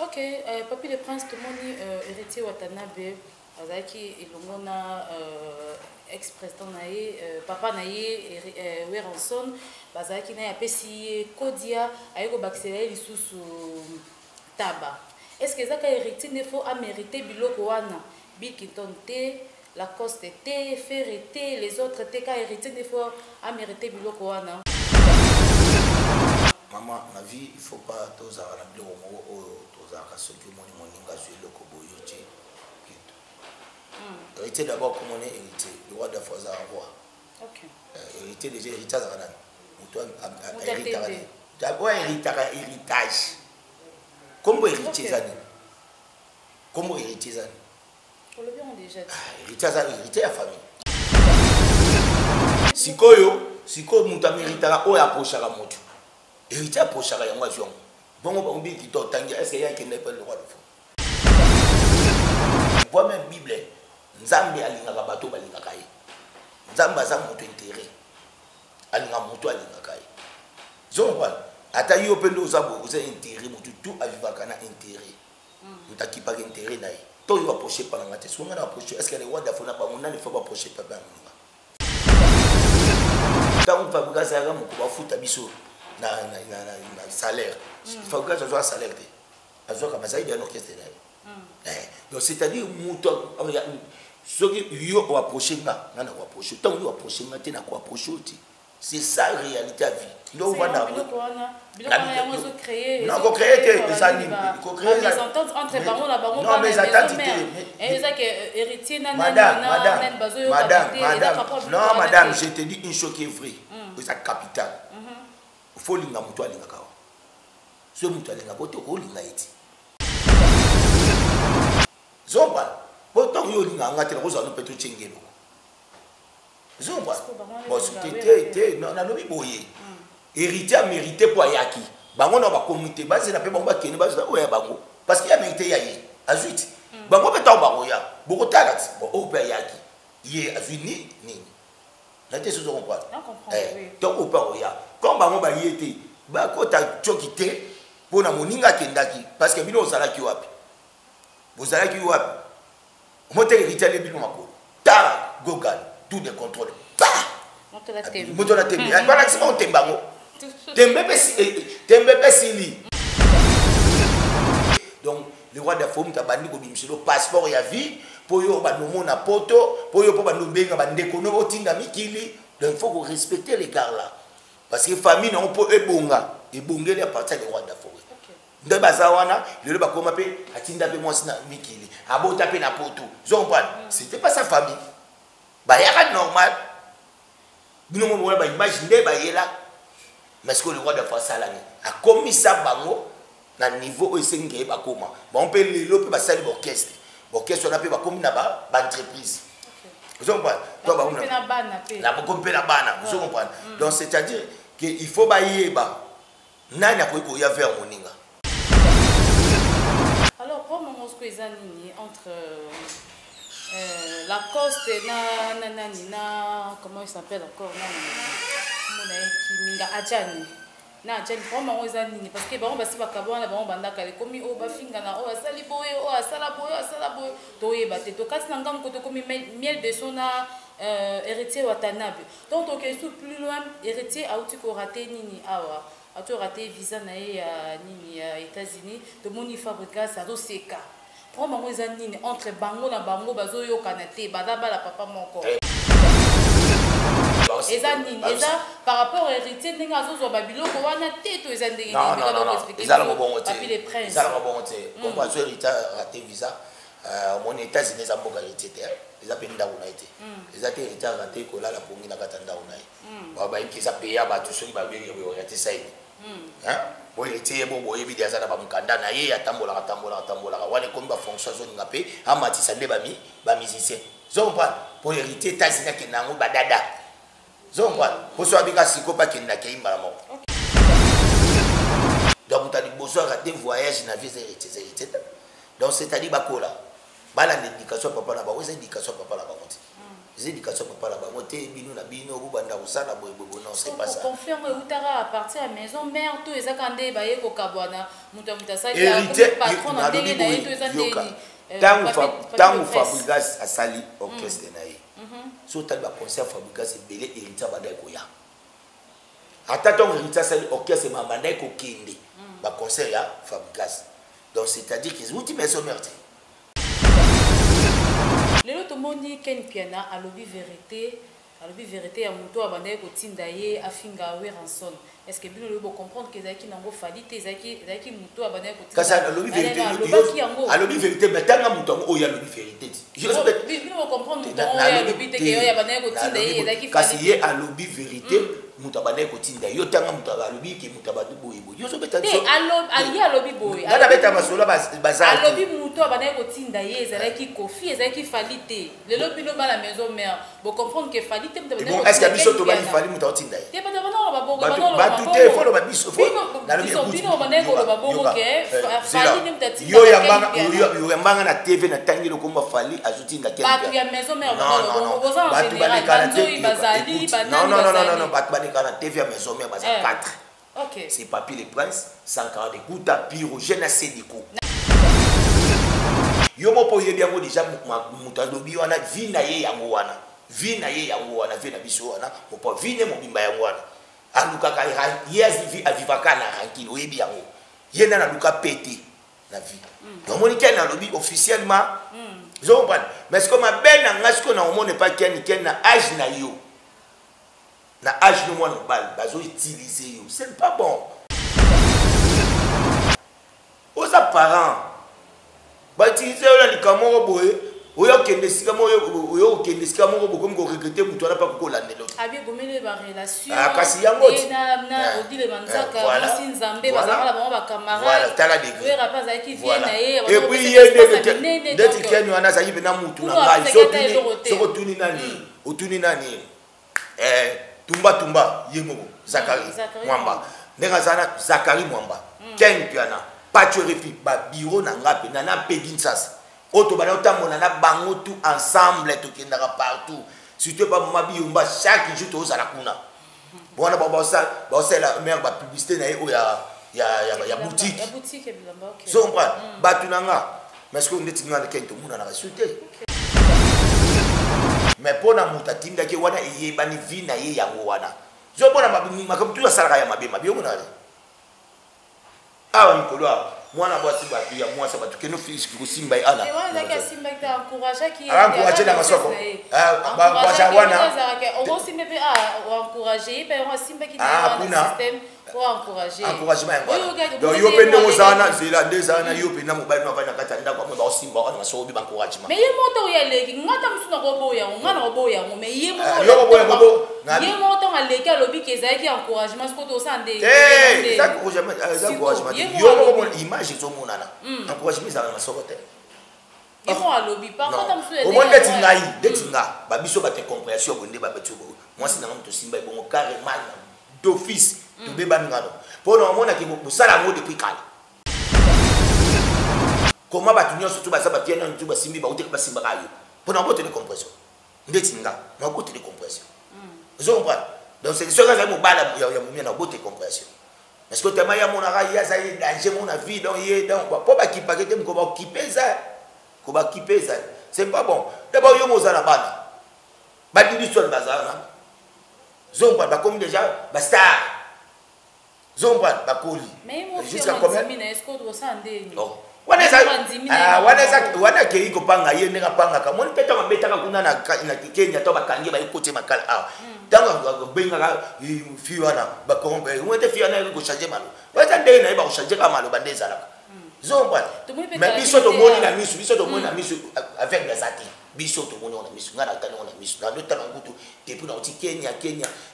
Ok, Papi le Prince, tout le monde héritier Watanabe, Azaki et Longona ex-président naïe, papa naïe, Weranson, Bazaki naïe apesi Kodia, Aïko Baxelé, Lissous Taba. Est-ce que Zaka héritier ne faut à mériter Biloko Wana, Bill Clinton T, Lacoste T, Ferré T, les autres T, car héritier ne faut à mériter Biloko Wana? Maman, ma vie, il ne faut pas tous avoir la bleu aux ceux qui ont moninga sur le Koboyoche. Héritier d'abord, comme on est héritier, le roi de la Fosa roi. Héritier déjà, héritier d'Aranan. D'abord, héritage. Comment héritier Zani? Comment héritier Zani? On le verra déjà. Héritier Zani, héritier à famille. Si Koyo, Mouta méritera, ou approche à la moto. Héritier approche à la moto. Bon, on dit qu'il doit t'engager. Est-ce qu'il y a qui n'est pas le roi de fou? Vois même Bible. Nzambe alingaka bato balingaka ye. Nzambe aza moto intérêt. Alinga moto alingaka ye. Je comprends. Ata yo pendo zabo oza intérêt moto tout avivaka na intérêt. Mutaki pas intérêt na ye. To yo approcher par la ngate. So ngana approcher. Est-ce que les rois d'afona ba mona ne faut pas approcher pas ba mona. Quand on va buka ça ga moko ba futa biso na salaire. Il faut que ça soit salaire. Azo kama zaidi ya orchestre na ye. Donc c'est-à-dire ceux qui ont approché, c'est ça la réalité à vie. Non, on créé des ententes entre barons la baron. Non, mais attendez. Madame, je te dis une chose qui est vraie. C'est capital. Il faut l'inga muto alinga kawa. Ce muto alinga boto ko linga eti. Zomba. Pourtant, il y a un peu de chengelo. Zomba. Bon, c'était non, non, héritier a mérité pour Yaki. Bango na ba communauté base na pe bango kene base na oya bango parce qu'il a mérité yaye. Azuit. Bango beta bango ya. Boko talat. Bon, o pe Yaki. Yé azuni ni. La tête se comprendre. Donc o pa oya. Comme bango ba yété, ba ko ta chokité pour na moninga kendaki parce que bino osala ki wapi. Vous allez qui wapi. Monter héritier les bilons mako. Ta gogal tout de contrôle. Pa. Monter la télé. Pas l'accent tembango. Tembe sili. Donc le roi de Fom ta bandi ko bimselo passeport ya vie pour yo ba nomo na poto, pour yo po ba nobenga ba ndeko no otinga mikili. Donc il faut respecter les gars là. Parce que famille non peut ebonga, ebongeli à partir du roi de Fom. Nde bazawana le ba koma pe atinda pe mwasi na mikili abota pe na poto zompa c'était pas sa famille ba yaka normal bino mo ba imaginer ba yela mais ce que le roi de France salami a commis ça bango na niveau esengé ba koma ba on peut lelo pe ba sali orchestre na pe ba komi na ba entreprise zompa to ba una na ba komi na bana zompa donc c'est-à-dire que il faut ba yeba nani akoiko ya vers moninga. Alors, pour moi, ce que les amis entre Lacoste et comment il s'appelle encore Minga Adjani. Na Adjani, pour moi, les amis, parce que bon, si bakabona, bon, bandaka, les commis au bafinga na o asali boye, o asala boye, toye bate, to kasi nangam koto komi miel de sona héritier Watanabe. Donc, on est plus loin, héritier a outi ko raté nini awa. A tu raté visa nae à États-Unis, de mon fabrica ça do seka. Pour moi les années entre bango na bango bazo yo kanate badaba la papa moko. Les années par rapport à héritier n'enga zo babilo ko wana teto les années. Non, ils allent bon côté. Papi les princes. Ils allent bon côté. Comme moi héritier raté visa mon États-Unis za mboka héritier. Ils appellent ndauna été. Ils appellent héritier raté ko la pongi na katanda una. Ba ba ikisa peya ba tu sori ba be yo raté ça. Hein? Bon, il était bon, il y a des mukanda na ye atambola wane comme ba fonction zone ngapé amati sande ba musicien zompa pour hériter tazina ke nango badada zompa pour so abika siko pa kenda ke imba mo donc tu as dit besoin de voyage na vie héritier donc c'est à dire bakola bala l'éducation papa na ba éducation papa na ba les éducations papa là-bas moi t'es bino na bino bubanda usana boy non c'est pas ça confiant utara à partir à maison mère tout eza kande ba yeko kabwana muta ça héritier patron na ndenge na yeto eza ndenge tangu Fabregas a sali orchestre na ye so tali ba concert Fabregas belé héritier banda ko ya ata ton héritier sali orchestre ma banda ko kende ba concert ya Fabregas donc c'est-à-dire qu'ils outil maison mère lelo tomoni Ken Piana a lobby vérité ya muto abandai ko tinda ye afinga Weranson. Est-ce que bino lebo comprendre que zaki nango falite zaki muto abandai ko tinda kasa lobby vérité a lobby vérité mais tanga muto o ya lobby vérité bino comprendre muto o ya lobby te ke yo ya bandai ko tinda ye zaki falite kasi ye a lobby vérité muto abandai ko tinda yo tanga muto a lobby ke muto abandai boyebo yo so beta so ali a lobby boy ala beta masolo bazali a lobby muto abandai ko tinda ye zaki kofi zaki falite lelo bino ba la maison mère bo comprendre que falite bon est-ce que biso to bani fali muto tinda ye te bana ba bogo ba tout est faut le biso faut na lobby bino bana ko ba bogo ke fali ni mutati yo yambanga na TV na tangilo komba fali azutinda ke ba tu ya maison mère ba boza en général banzoi bazali banani non ba tu bani kana TV ya maison mère baza 4 OK c'est Papy le Prince Sankara de Gouta Piro Jeunesse Diko yo mo po yebi yango déjà muta lobi wana vi na ye yango wana vi na biso wana mo po vi ne mo bimba yango wana aluka ka yes vi avivaka na tranquille oyebi yango ye na luka pété na vie donc moni ken na lobi officiellement je comprends mais comme ben na ngasko na omone pas ken na âge na yo na âge no mwana bal bazo utiliser yo c'est pas bon aux parents ba utiliser yo na likamoko boye oyo kende sika moko bokomi ko regretter mutu ana pa ko landelo abi gomele ba relation kasi yango na odile manzaka mwasi nzambe bazala ba ba camarade voilà tala de we rapa za ki vient na ye et puis ye ndeti kenyo ana za yibe na mutu na ngai soko tuni nani otuni nani tumba yemoko Zakari Mwamba ndenga zana Zakari Mwamba Ken Piana Pachorefi ba bureau na ngape na Pegin sasa oto bana otamona na bango tout ensemble to kendaka partout surtout pas mabiyumba chaque jour to sala kuna bona ba ça la mère ba publicité na ya boutique et bilamba OK so on prend batunanga mais ce que on dit ngana kento muna na resulté mais pona muta tinda ke wana eye bani vina ye yango wana zo bona makamtu ya salaka ya mabema biyo na awa mikolo mwana bwasi batu ya mwasa batu keno fils ko simba ana et wana ka simba ta encourager ki encourager na masoko ba jawana on simba pe encourager pe on simba ki na système pour encourager encouragement donc yo pende ozana zela ndezana yo pende mobile no kana kata ndako mo ba simba ona masoko bi encouragement mais ye moto ya leki ngata musuna ko boya ngana ko boya mais ye moto yo boya bobo ye moto ngaleki alobi ke zaki encouragement ce que to sande ça encouragement yo mo image zo monana encouragement za masoko te ye mo alobi par contre musuna au monde detinga ba biso ba te compréhension bonde ba betu bo moi sinanga muto simba bongo carrément d'office to beba ngano pona omona ke busala ngo depuis kala comment ba tunyo surtout ba sa ba tiena ntu ba simbi ba uti ba simba kayo pona ngo te compression ndetinga na ngo te compression je comprends donc c'est ce que ça mo bala ya mumia na bote compression parce que tellement ya mona ra ya ça y danger mon vie donc y donc pas ba ki paquet ko ba kipeza c'est pas bon d'abord yo mo zana bana ba didi son bazana zomba ba comme déjà ba star zomba ba koli jusqu'à combien est-ce que doit sande wana ke iko panga ye ndinga panga ka moni peta mabetaka kuna na Kenya to bakangi ba ikote makala awa tanga benga ka fiwana ba kombe mwete fiwana ko changer malo ba tande na ba ko changer ka malo bandeza la zomba mais biso to moni na misu avec les atis biso to moni na misu ngana tani na misu na do tana ngutu depuis na oti Kenya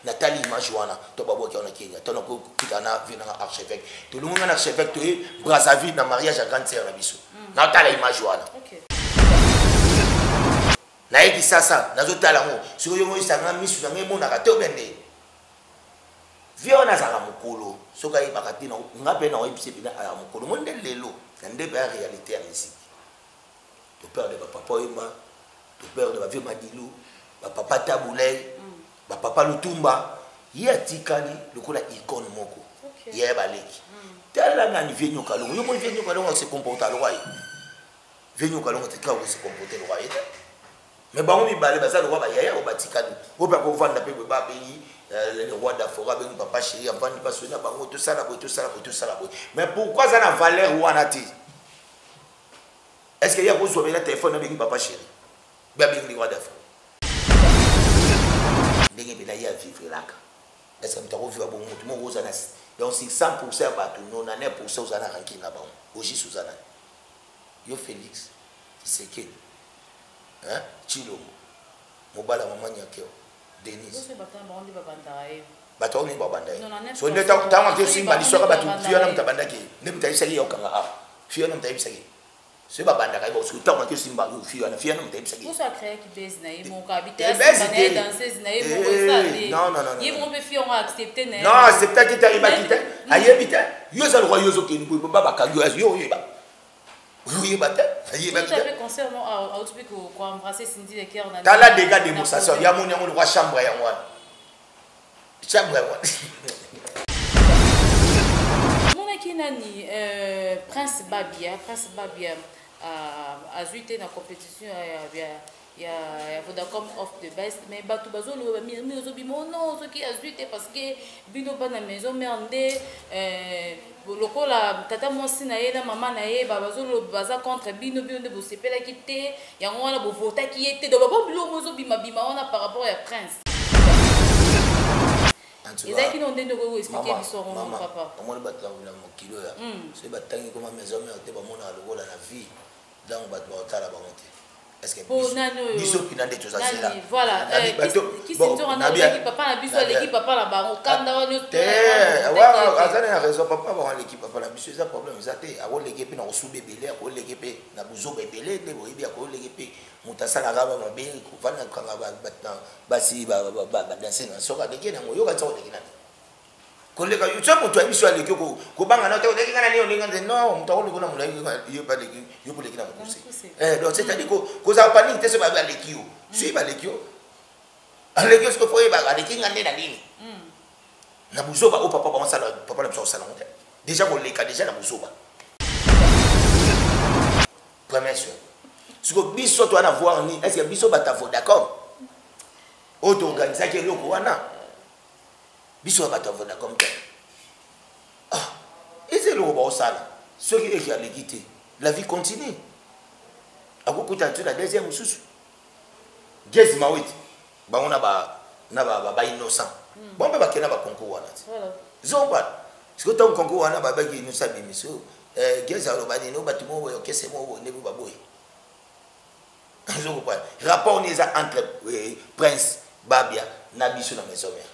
natali image wana to babo ki ona Kenya to na ko kitana vina archevêque to lunga na archevêque to Brazzaville na mariage à grande sœur na biso na tala image wana na eki sasa nazo tala ngo siko yo mo isanga misu na ngemo na ka to bende viona za mukolo soka yi bakati na ngape na webse bina ala mukolo monde lelo na ndebe ya réalité ya musique to peur de papa Yemba to peur de vieux Madilu papa Taboulay, papa Lutumba, il a tikali le coup la icône moko. Il y a baleki. Tel là n'a venu kalongo. Yo mon venu kalongo se comporte à roi. Venu kalongo te ka se comporter roi. Mais ba on mi balé ba ça le roi ba yaya o batikali. O ba ko vanda pe ba pays le roi d'Afora ben papa chéri avant ni pas sonner ba tout ça là tout ça là tout ça là. Mais pourquoi ça n'a valeur ou anati? Est-ce qu'il y a besoin de téléphone avec papa chéri? Ben le roi d'Afora. Ndenge bela ya vivre là. Est-ce que tu as vu bon tout mon rose anas? Donc c'est 100% bateau, non 9% aux ana ranking là-bas. Oji Suzana. Yo Félix, c'est que hein? Chilo. Mobala maman Nyakeo. Denise. Bateau ni babanda. So ne ta on simba l'histoire bateau fiona mtabanda ki. Ne mtaisaki yokanga ah. Fiona mtaisaki. C'est pas banda kai parce que tant que simba fiona mtaisaki. Vous ça créer qui baisse na mon habitat c'est danseuse na mon ça. Non. Ils vont me fiona accepter na. Non, c'est peut-être que t'arrives à quitter. Ayebita. Yo ça le roi yo qui ne peut pas kago yo yeba. Oui, bata. Ayeba. Tu avais concert à outbreak ko embrasser Cindy de cœur na. T'as la dégâts démonstration. Ya mon roi chambre ya moi. Chambre ya moi. Nani Prince Babia a joué dans compétition il y a Vodacom of the best mais batu bazolo mi ozobimo non ce qui a joué parce que bino bana maison merde lokola tata mwasi na ye na mama na ye bazolo baza contre bino de bosepela kité yango wana bo vota ki était do ba bilo mozobima bima wana par rapport à Prince. Et ça qui n'ont pas expliqué l'histoire papa. Comment le battre dans mon kilo là? C'est battre comme maison mais on te mon à la vie dans le battre à la bonté. Est-ce que biso pina de tout ça c'est là. Voilà. Qui c'est sur un équipe papa la biso l'équipe papa la baron kanda on te. Ouais, azana raison papa ba l'équipe papa la biso ça problème ça té a l'équipe na sous bébé a l'équipe na buzo bébé ne boyebi a l'équipe mutasala gaba mabe ko vana kanga ba basi ba danser na soka de kena yo ka tso de kena koleka yo tsapo to emission le ko banga na to de kena ni olinga de no mutako le kona mulai yo pa de yo pour le kena mukusi donc c'est-à-dire ko za panique te se ba le kio si ba le kio ale kio ce ko foi ba le kinga ne na nini na buzo ba o papa ba sala papa na sala monte déjà ko le ka déjà na buzo ba première chose. Ce que biso to ana voir ni est-ce que biso bata Vodacom auto organiser que loko wana biso bata Vodacom ah et c'est loko ba sala ce qui est à l'équité la vie continue à beaucoup de la deuxième sous gezi mawit ba on a ba innocent bon ba kena ba concours wana voilà zomba ce que ton concours wana ba ki nous sabi miso gezi alo ba ni no batimo bo ke se mo ne ba boy. Rapport entre Prince Babia na biso na maison mère.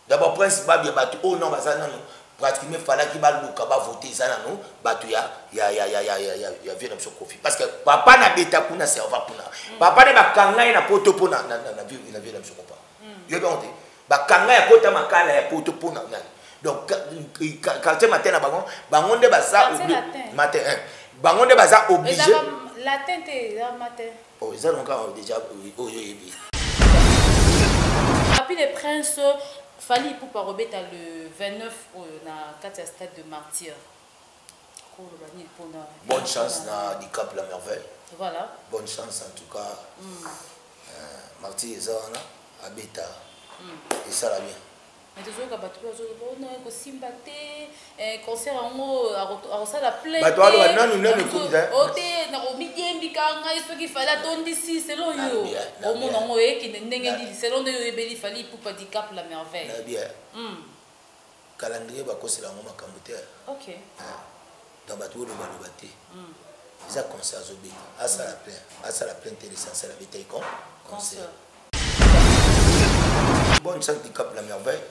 D'abord Prince Babia batu oh non bazana non pratiquement fallait qu'il va voter ça non batu ya vient na kofi parce que papa na beta kuna serva kuna papa ne bakanga na poto pona na vie na kopa. Yo bien honte bakanga ya kota makala ya poto pona donc quartier matin na bango nde basa matin bango nde basa obligé latin te matin. Oh, ils ont encore déjà Après les princes, Fally Ipupa Robeta le 29 na Katia Stade de Martyr. Bonne chance na du Cap la Merveille. Voilà. Bonne chance en tout cas. Martyr Zana Abeta. Et ça va bien. Mais toujours quand tu vas non que simba te concert en à la plaine. Bah toi non nous écoute hein. Ote na ko midembi kanga iso ki fala tondi si selon yo. Au monde en e qui ndenge di selon de yo ebeli Fally Ipupa di Cap la Merveille. Na bien. Calendrier ba ko sela ngoma kambuter. OK. Dans ba to le ba te. Ils a concert zobé. À ça la plaine c'est l'essentiel avec tes concert. Bonne chance du Cap la Merveille.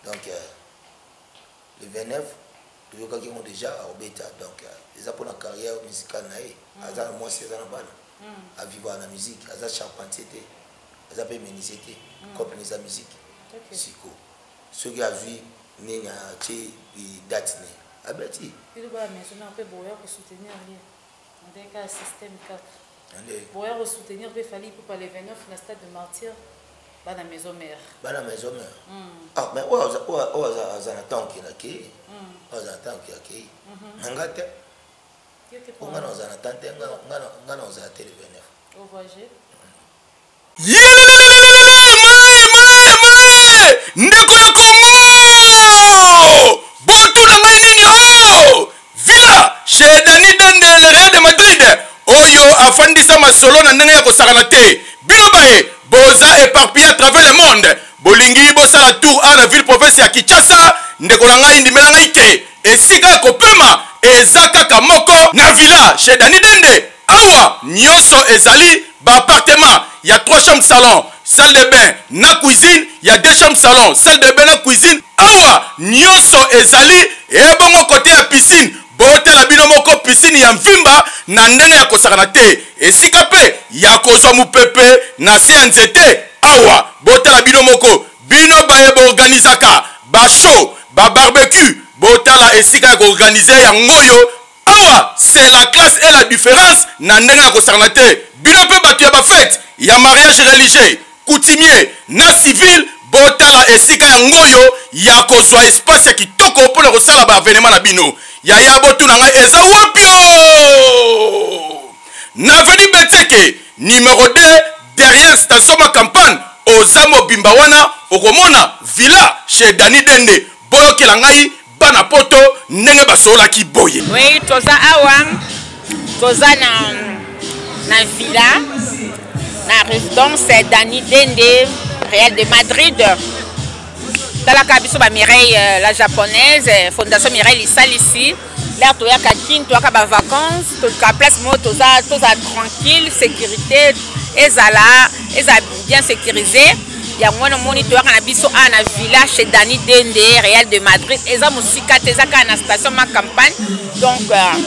Donc, le 29, ils ont déjà à Obeta. Donc, ils ont pour la carrière musicale, ils ont moins 16 ans à vivre à la musique, ils ont charpentier, ils ont menuisier, comme la musique. Siko. Ceux qui ont vu, ils ont date. Il y a un peu de soutenir. On a un système Pour soutenir les familles pour les 29 dans le stade de Martyr, dans la maison mère. Dans la maison mère. Ah, mais où est-ce un temps qui est acquis? Où est-ce un temps qui est acquis? Nangate. On a dans un attente, on a dans un téléphone. Au voyage. Ndeko ya Congo botu na ngai nini o Villa chez Dani Dende le Real de Madrid oyo afandisa masolo na ndenge ya kosakana te bino baye boza éparpillé à travers le monde bolingi bosala tour à la ville province ya Kinshasa ndeko na ngai ndimela ngai te esika ya kopema eza kaka moko na Villa chez Dani Dende awa nyonso ezali ba appartement il y a 3 chambres salon salle de bain na cuisine il y a 2 chambres salon salle de bain na cuisine awa nyonso ezali ebongo côté ya piscine botela bino moko piscine ya mvimba na ndenge ya kosakana te esika pe ya kozwa mupepe na se ya nzete awa botela bino moko bino baye boorganizaka ba show ba barbecue botala esika ya koorganize yangoyo awa c'est la classe et la différence na ndenge ya kosakana te bino pe bato ya bafete ya mariage religieux coutumier na civil botala esika ya ngoyo ya kozwa espace ya kitoko mpona kosala baavenema na bino yaya botuna ngai eza wapio na veni beteke numéro 2 derrière station ma campagne oza mobimba wana okomona Villa chez Dani Dende boyokela ngai bana poto ndenge basolaki boye. Oui, toza awa toza na Villa na résidence Dani Dende Real de Madrid. Talaka biso ba Mireille la japonaise fondation Mireille isali ici. Là toya ka kin toya ba vacances to ka place mo toza tranquille sécurité ezala bien sécurisé. Ya mwana moni toya na biso na Villa chez Dani Dende Real de Madrid eza musika teza ka na station ma campagne donc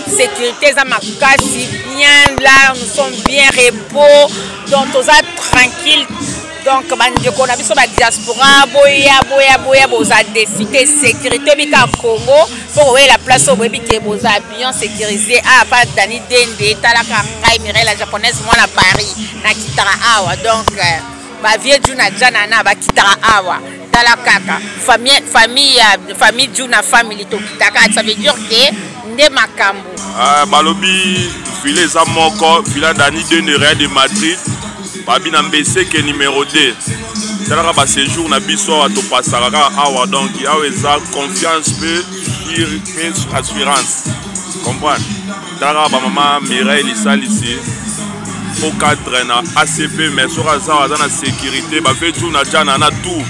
sécurité eza makasi bien là nous sommes bien repos donc toza tranquille donc bandeko na biso ba diaspora boya boza décité sécurité bika Congo pour la place au boyebi ke boza bien sécurisé pas Dani Dende talaka ngai Mireille la japonaise moi na Paris na kitara awa donc ba vie juna jana na ba kitara awa dala kaka famille juna family to kitaka ça veut dire que nde makambo balobi Villa za moko Villa Dani Dende Real de Madrid babi na mbese ke numéro 2 talaka ba séjour na biso to pasaka awa donc awa eza confiance peu assurance comprendre talaka ba mama Mireille ici au cadre na ACP mais sur la sécurité ba fait tout na jana na tout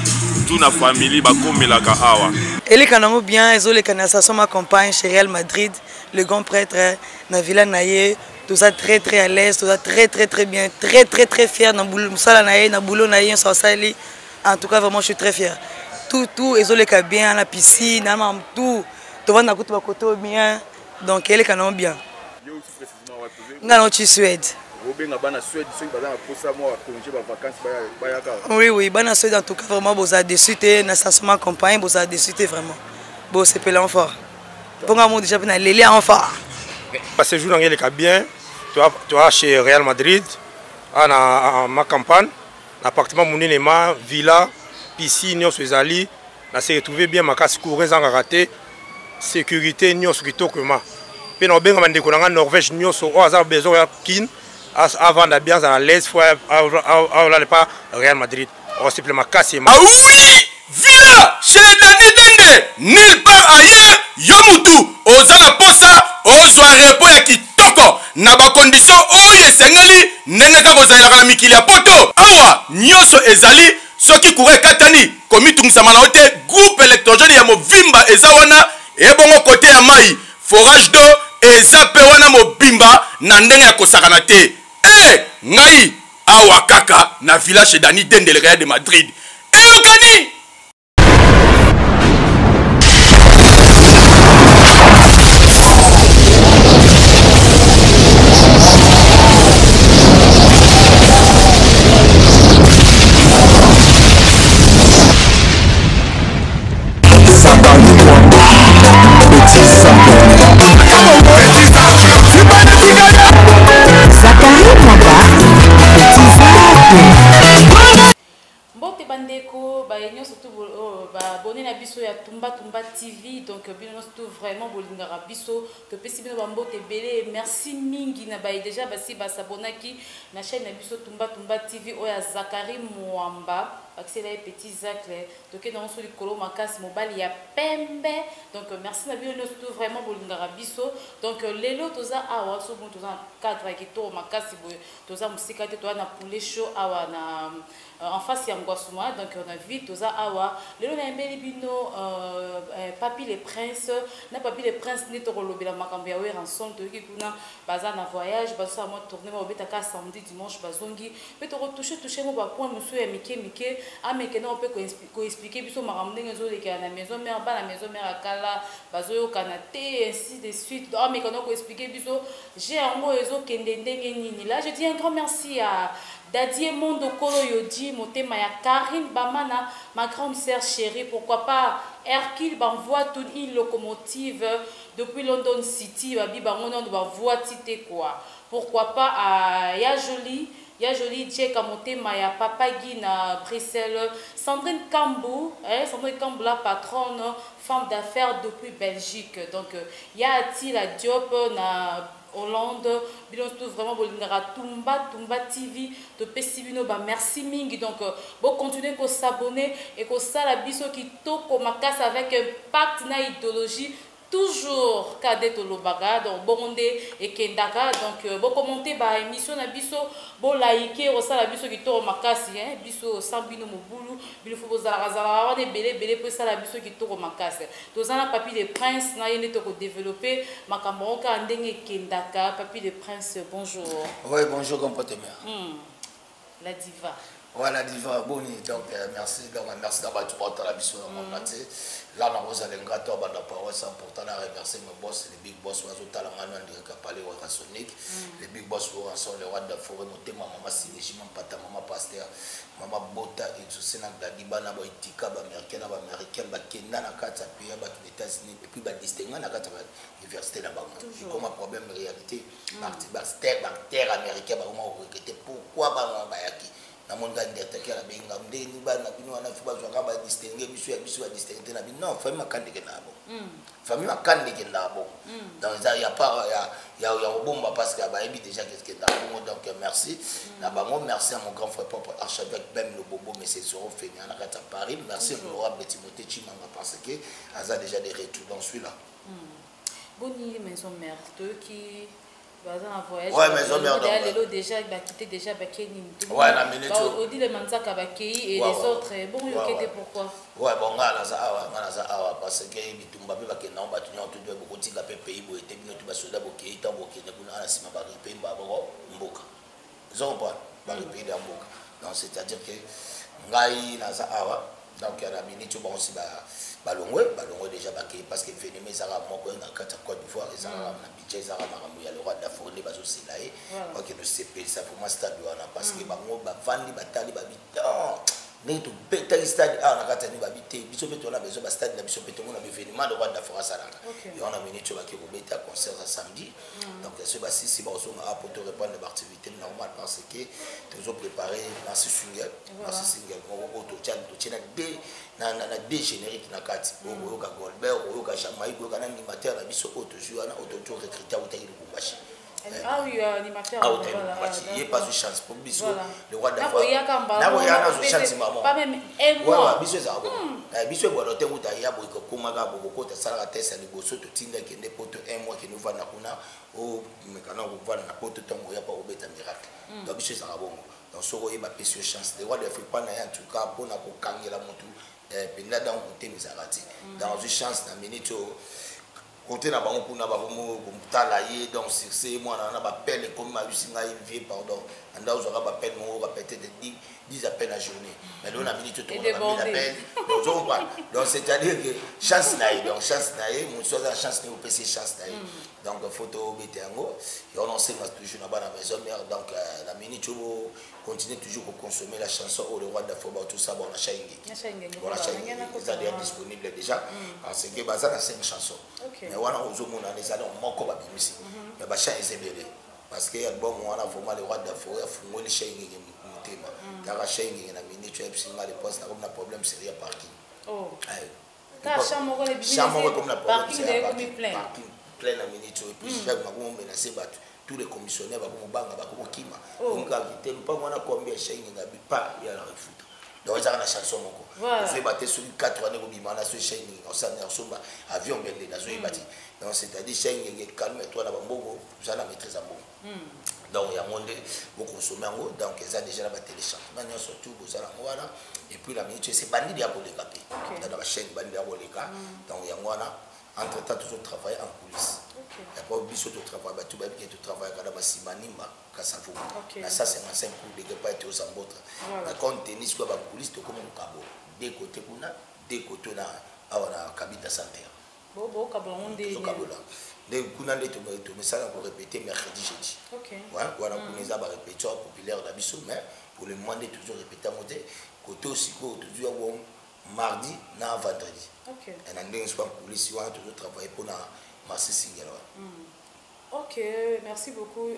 na famille ba komelaka awa eli kanango bien ezole kana station ma campagne chez Real Madrid le grand prêtre na Villa naye tout ça très à l'aise tout ça très bien très fier na boulot sala naye na boulot naye so sali en tout cas vraiment je suis très fier tout ezole ka bien la piscine na tout to vanda kutu ba koto bien donc eli kanango bien ngano ci Suède. Oui, bana Suède en tout cas vraiment vous a déçu na station campagne vous a déçu vraiment. Bon c'est pelant fort. Pour moi déjà na lélé en fort. Parce que jour ngeli ka bien. Tu as chez Real Madrid na ma campagne, appartement monima, villa, piscine nyo ezali, na se retrouver bien makasi courir sans rater. Sécurité nyo kitokoma. Pe na benga bandeko na Norvège nyo so oza besoin ya kin. Avant d'ambiance à l'aise, il faut pas Real Madrid. On se plaît ma casse. Ah oui! Villa chez Dani Dende, nulle part ailleurs, Yomutu, Ozala Posa, Ozwa Repo ya Kitoko, Naba condition Oye Sengeli, Neneka Bozala la Mikili ya Poto, Awa, Nyoso Ezali, Soki Kure Katani, Komitung Samanaote, groupe électrogène ya Movimba Ezawana, Ebongo côté ya Mai, forage d'eau, Ezape wana Mobimba, Nandenge ya Kosakana te. Ngai awa kaka na Villa chez Dani Dende le Real de Madrid. Okani Zachary s'abonner à biso ya Tumba TV. Donc bino tout vraiment bolingara biso to pesi bino bambo te belé. Merci mingi na ba déjà basi ba s'abonner ki na chaîne na biso Tumba TV oya Zakari Mwamba. Accès là petit Zach donc dans sur le colo makas mobile ya pembe. Donc merci na bino tout vraiment bolingara biso. Donc lelo toza awa so bon toza cadre ki to makas boy toza musika te to na poulet chaud awa na en face ya Ngwasuma. Donc on a vu toza awa lelo na mbeli bino Papi les Princes na Papi les Princes ni to kolobela makambo ya we ransom to ki kuna baza na voyage baza mo tourner mo betaka samedi dimanche bazongi pe to toucher mo ba point monsieur ya mike ah mais que non on peut expliquer biso makambo ndenge zo leka na maison mère ba la maison mère akala bazo yo kanate ainsi de suite. Ah mais que non on expliquer biso j'ai un mot ezo kende ndenge nini. Là je dis un grand merci à Dadie Mondo Kolo Yodi, Motema ya Karine Bamana, ma grande sœur chérie, pourquoi pas Hercule m'envoie toute une locomotive depuis London City, Babi Bangonon va voir tite quoi. Pourquoi pas à Ya Jolie, Djeka Motema ya Papa Guy na Bruxelles, Sandrine Kambou, Sandrine Kambou la patronne, femme d'affaires depuis Belgique. Donc ya Ati la Diop na Hollande, bilon tout vraiment bolingara Tumba TV, de Pesibino ba merci mingi. Donc bon continuer qu'on s'abonner et qu'on ça la biso qui toko makas avec un pacte na idéologie toujours cadet au lobaga donc bonde et kendaka. Donc bon commenter ba émission na biso bon liker au ça la biso qui toko makasi hein biso sambino mobulu bilo faut bozala de belé pour ça la biso qui toko makasi tozana Papi les Princes na yene to ko développer makambo ka ndenge kendaka. Papi les Princes bonjour. Oui bonjour comportement. La diva. Voilà, diva boni donc merci d'avoir tout porté la mission mon matin. Là on vous allez gâteau banda parole c'est important à remercier mes boss les big boss wazo talangana ndika parler wa Sonic les big boss sont les rois de forêt motema mama Sinejima pata mama pasteur mama Bota et tout ça na dibana ba itika ba américain ba kenda na kata pays ba les États-Unis et puis ba distinguer na kata université na bango comme un problème réalité bactère américain ba comment recruter pourquoi ba yaki na monga ndetaka la benga ndeni bana bino wana fuba zwa ba distinguer biso ya distinguer na bino non famille makande ke nabo famille makande ke nabo donc il y a pas il y a bomba parce que ba ebi déjà qu'est-ce que nabo. Donc merci na bango merci à mon grand frère propre archevêque Ben le Bobo mais c'est sur fait na kata Paris. Merci honorable Timothée Chimanga parce que aza déjà des retours dans celui-là. Boni maison mère qui un voyage. Ouais, mais on déjà quitté déjà Bakeni. Ouais, la minute. On dit les Mansaka Bakei et les autres. Bon, il était pourquoi? Ouais, bon, là, ça parce que Bitumba Bakena, on va tenir tout de beaucoup de pays pour être bien, tu vas soldat Bokei, tant Bokei, on a si ma barre pays, Mboka. Ils ont pas barre pays d'Amboka. Donc, c'est-à-dire que Ngai, Naza Awa, donc il y a la minute, bon, aussi, Balongwe déjà Bakei, parce que Vénémé, Zara, Moko, Côte d'Ivoire, et Zara, Zara, il y a le roi de la forêt, les bases aussi là, ok, le CP, ça pour moi, stade, parce que Bango, Bavandi, Batali, Babitan. Mais tout bêta stade on a katani babité biso beto on a besoin de stade na biso beto on a événement de roi de la forêt salanga et on a mené tu vas qui bêta concert samedi. Donc ce bassi si bon on a pour te répondre de l'activité normale parce que toujours préparé dans ce single on auto chan to chena des na des génériques na kati o ka Goldberg o ka Jamaïque o ka animateur na biso auto jouer na auto recruter au taille Lubumbashi. Ah oui, animateur. Ah oui, il n'y a pas de chance pour Bissou, le roi de la forêt. Il n'y a pas de chance, maman. Pas même un mois. Bissou, c'est bon. Bissou, bon, l'hôtel où il y a beaucoup de magas, beaucoup de salariés, c'est le bosso, tout le monde qui est pour un mois qui nous va na kuna, ou maintenant vous voyez na porte temps où il y a pas au bête miracle. Donc Bissou, c'est bon. Donc ce roi, il m'a payé chance. Le roi de la forêt, pas en tout cas, pour na ko kangi la moto, pendant dans on t'aime zarati. Dans une chance, na minute. Côté na bango kuna ba bomo bomtala ye donc c'est moi na ba peine comme ma lusinga vie pardon anda uzora ba peine mo répéter de 10 appels à journée mais là on a minute tout on a appel donc c'est-à-dire que chance naïe donc chance naïe mon soit la chance ni au PC chance naïe donc photo betango et on enseigne toujours na la maison mère donc la minute on continue toujours à consommer la chanson au roi de la forêt tout ça bon la chaingi voilà chaingi ça est disponible déjà parce que bazana c'est une chanson mais wana ozomona les années moko ba bimisi mais ba cha ezebele parce que bon wana vraiment le roi de la forêt fungoli chaingi mutema kaka chaingi na minute epsinga les postes na problème sérieux parking Oh. Ta chambre les chambre comme la parking de plein. Parking plein la minute et puis chaque maman menacé battu. Tous les commissionnaires vont banga vont kima. Donc il pas on a combien chaîne ngabi pas il y a la refoute. Donc ça na chanson moko. Je battre sur 4 années au bimana sur chaîne on s'en est somba avion belle na zo ibati. Donc c'est-à-dire chaîne calme toi na bambogo ça la maîtrise à bon. Donc il y a monde beaucoup consommer en haut donc ça déjà la téléchargement surtout pour ça là et puis la minute c'est bandi dia pour les caper. Dans la chaîne bandi dia pour les cas. Donc il y a moi entre temps toujours travailler en coulisses. Il n'y a pas oublié surtout travail, tu vas bien travailler quand tu simanima kasafou. Ça c'est un 5 coups de pas être aux ambotres. Quand tennis quoi en coulisses tu comme un cabo. Des côtés kuna, des côtés na awana kabita santé. Bon cabo on dit. Les kuna les tu me ça pour répéter mercredi jeudi. OK. Voilà pour les avoir répété populaire d'Abisso mais pour le demander toujours répéter à monter côté aussi toujours mardi na vendredi. OK. Et dans les soirs coulisses on a toujours travaillé pour na marché single. Ok, merci beaucoup,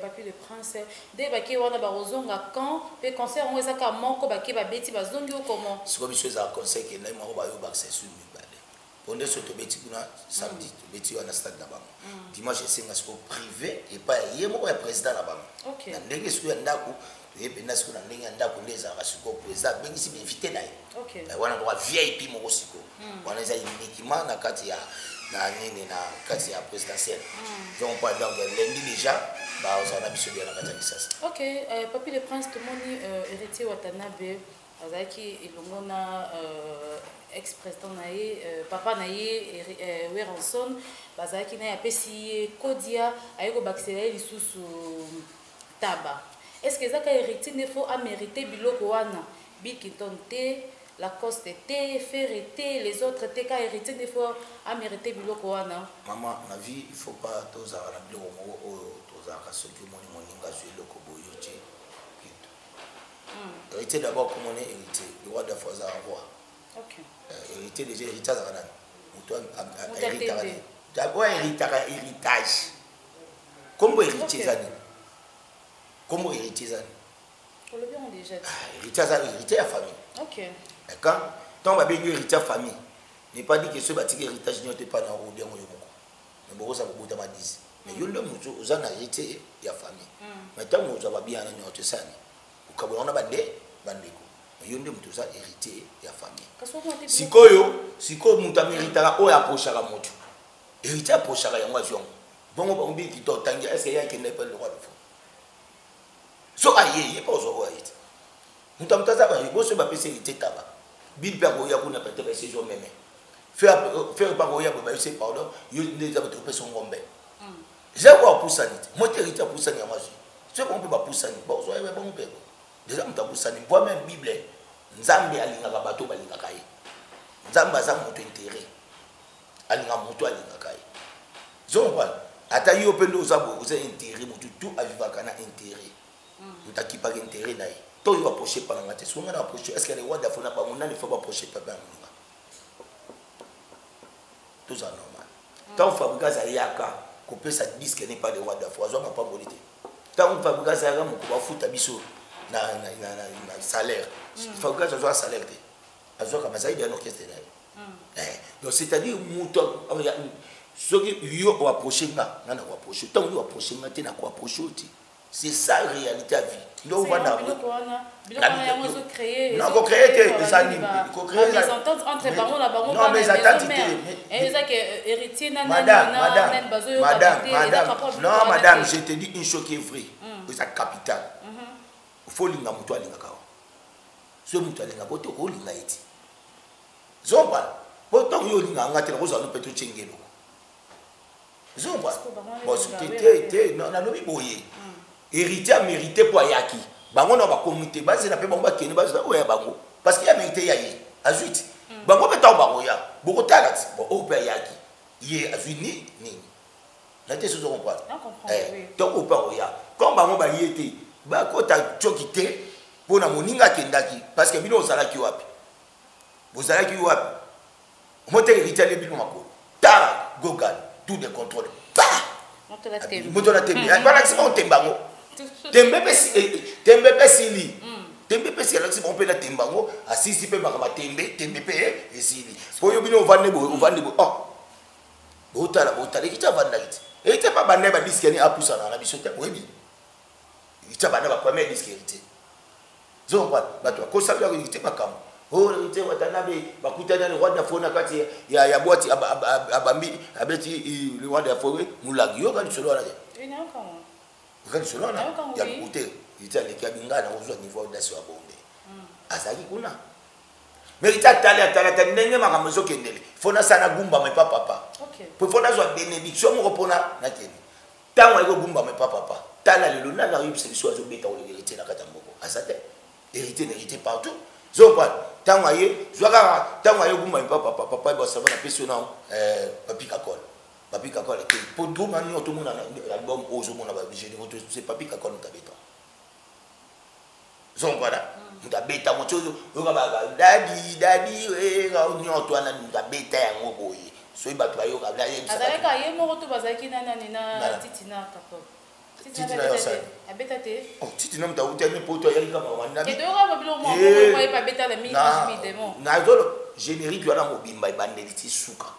Papi le Prince. Dès que on a barozonga quand le concert on est à Kamoko, baki babeti bazongi ou comment? C'est comme si c'est un conseil qui n'est pas au bayo bac c'est sur lui. Pendant ce que beti kuna samedi, beti on a stade là-bas. Dimanche c'est un sport privé et pas yémo président là-bas. Ok. Na ndenge sur ndako, et puis na sur ndenge ndako ndeza rasiko président bengi si invité na. Ok. Wana droit VIP mo siko. Wana za uniquement na kati ya na nini na kati ya présidentielle. Donc pendant lundi déjà ba on a biso bien na kati ya kisasa. OK, Papi le Prince tomoni héritier Watanabe azaki ilongona ex-président naye papa naye Weranson bazaki na apesi Kodia ayeko bakisela lisusu taba. Est-ce que ça héritier ne faut mériter biloko wana Bikiton te Lacoste était, Fer était, les autres étaient qu'à hériter des fois à mériter biloko wana. Maman, la vie, il faut pas tous avoir la biloko tous avoir ce que mon moninga sur le kobo yoche. Hériter d'abord comme on est hérité, le roi de Foza roi. OK. Hériter déjà héritage à la mutuelle héritage. D'abord héritage. Comment hériter zani? Comment hériter zani? On le bien déjà. Hériter à famille. OK. Quand on va bien hériter famille, n'est pas dit que ce bâtiment héritage n'est pas dans le bien au Yomoko. Mais bon, ça va vous dire. Mais il y a des gens hérité et la famille. Mais tant que vous avez bien un autre sang, vous avez un bandé, bandé. Mais il y a des gens hérité et la famille. Si vous avez hérité, vous avez approché la moto. Hérité approché la moto. Bon, on dit qu'il y a est-ce qu'il y a qui n'est pas le droit de faire? So il n'y a pas de droit. Nous avons dit que si vous avez hérité tabac, Bill Pergoya pour ne pas te passer sur même. Faire Pergoya pour passer pardon, il y a des troupes son gombe. J'ai voir pour ça. Moi, hérité pour ça, ce qu'on peut pas pour ça, bon, ça va bon père. Déjà, on t'a pour ça, moi même Bible, Nzambe alinga bateau balinga kai. Nzamba za moto intérêt. Alinga moto alinga kai. Zongo ata yo pendo zabo, vous avez intérêt, tout a vivre kana intérêt. Vous t'as qui pas intérêt là. Toi, il va approcher par la matin. Si on a approché, est-ce que les rois d'Afrique n'ont pas mon il faut approcher par la matin. Tout ça normal. Tant que Fabrica Zayaka, couper sa disque n'est pas le roi d'Afrique, on n'a pas bonité. Tant que Fabrica Zayaka, on va foutre à biseau dans le salaire. Fabrica Zayaka a un salaire. Azwa comme ça, il y a un orchestre. Donc, c'est-à-dire, ceux qui ont approché, on a approché. Tant qu'on a approché, on a approché. C'est ça la réalité à vie. Non, on a créé. Non, on crée des animaux. Les ententes entre parents, la baronne. Non, mais attendez. Non, madame, je te dis une chose qui est vraie. C'est capital. Il faut l'inga muto alinga kawa. Ce muto alinga boto ko linga eti. Zomba. Boto yo linga ngate ko zanu petro chengelo. Zomba. Bon, c'était non, na lobi boye. Héritier a mérité pour Ayaki. Bango na ba communauté base na pe bango ba kene base oya bango parce qu'il a mérité yaye. Azuit. Bango beta bango ya. Boko tagat. Bon o pe Ayaki. Yé azuni ni. La tête se comprendre. Donc o pa oya. Quand bango ba yété, ba ko ta chokité pour na moninga kendaki parce que bino ozalaki wapi. Bozalaki wapi. Moté héritier le bino mako. Ta gogal tout de contrôle. Pa. Moto la tembe. Ba na sima o tembango. Tembe pe sili. tembe pe c'est on peut la tembango asisi pe makama tembe pe esili po yo bino ovande bo oh botala kita vanda kiti était pas bande ba disque ni apusa na biso te webi ita bande ba premier disque hérité zo ba to ko sabia ko ite makam oh ite watanabe bakutana ni roi d'Afrique kati ya boîte abambi abeti le roi d'Afrique mulagi yo kan solo na te ina kama kan solo na ya côté ita le kabinga na uzwa niveau d'asio abonde azaki kuna mais ita tala ndenge makamezo kendele fona sana gumba me papa OK pour fona zo bénédiction mo pona na kene tango iko gumba me papa tala lelo na la yibse biso azo beta o hérité na kata mboko asate hérité partout zo pas tango aye zwaka tango aye gumba me papa ba savana peso na papi kakol ke pour tout mani to mona na album ozo mona ba généraux c'est papi kakol tabeta zo pas ndabeta mochozo yoka dadi ga nyoto ana ndabeta yango boye so ibatu bayoka bla yebisa azaleka ye moko to bazaki na titina kapo titina yosa abeta te oh titina mta utene poto yali kama wanda ke doka babilo mo ko pa beta la mi demo na zolo générique wana mobimba ibandeli ti suka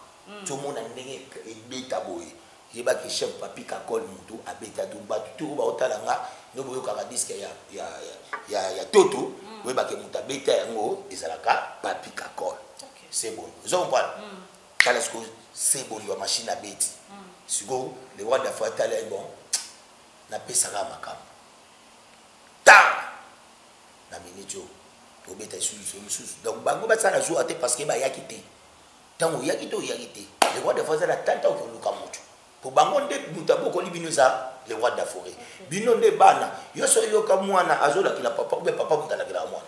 to mona ndenge ebeta boye yeba ke chef papi kakol mutu abeta dumba tout ba otalanga no boyo ka disque ya toto weba ke muta beta yango ezalaka papi kakol c'est bon vous comprenez kala ce que c'est bon la machine à beti siko le roi d'Afrique est bon na pesaka makam ta na minito to beta sous donc bango ba sana jour ate parce que ba yakité tango yakité le roi d'Afrique la tanta ko luka mutu pour bango nde mutaboko libinoza le roi d'Afrique bino nde bana yoso yoka mwana azola kila papa be papa mutala kila mwana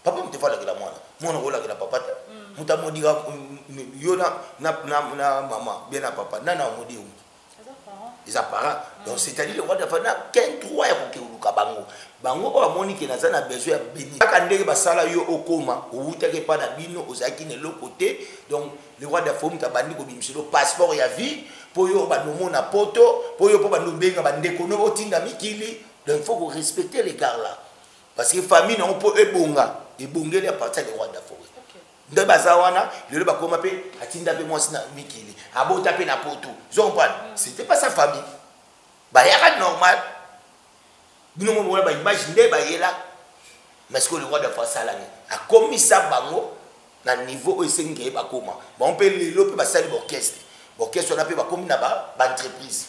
papa mutefala kila mwana rola kila papa mutamodira yona na mama bien na papa nana modi les apparents donc c'est-à-dire le roi d'Afrique na 23 ya kokuluka bango o amoni ke nazana besoin ya béni kandeke basala yo okoma outake pa na bino ozaki ne l'autre côté donc le roi d'Afrique mutabandi ko bimiselo passeport ya vie pour yo banomona poto pour yo po bandobenga bandeko no otinda mikili donc il faut respecter les gars là parce que famille non peut ebongeli à partir des rois d'Afrique nde bazawana lelo bakoma pe atinda pe mwasi na mikili abota pe na poto zo comprendre c'était pas sa famille ba yaka normal bino mo ba image nde ba yela mais que le roi d'Afrique salani a commis ça bango na niveau esengi ba koma ba on peut lelo pe ba sali orchestre on a pe ba komi na ba entreprise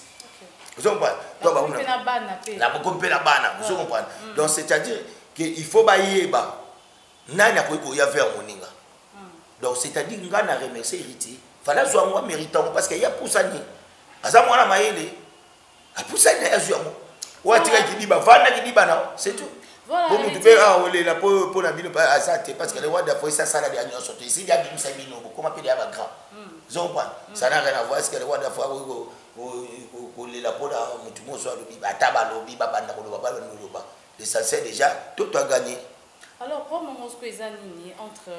vous comprenez donc ba na kompe na bana vous comprenez donc c'est-à-dire que il faut ba yeba nani akoiko ya vers moninga donc c'est-à-dire ngana remercier héritier fala zo moi méritant parce que ya poussani aza mwana maele a poussani ya zo moi watika kidiba vanda kidiba na c'est tout pour nous faire awole la pour na bino pas azate parce que le roi d'Afrique ça la dernière sortie ici il y a bimisa bino comment peut dire grand zo pas ça n'a rien à voir ce que le roi d'Afrique ko le la pola mutu mo so alobi bataba lobi babanda ko loba loba l'essentiel déjà tout a gagné. Alors pour mon mosque ezanini entre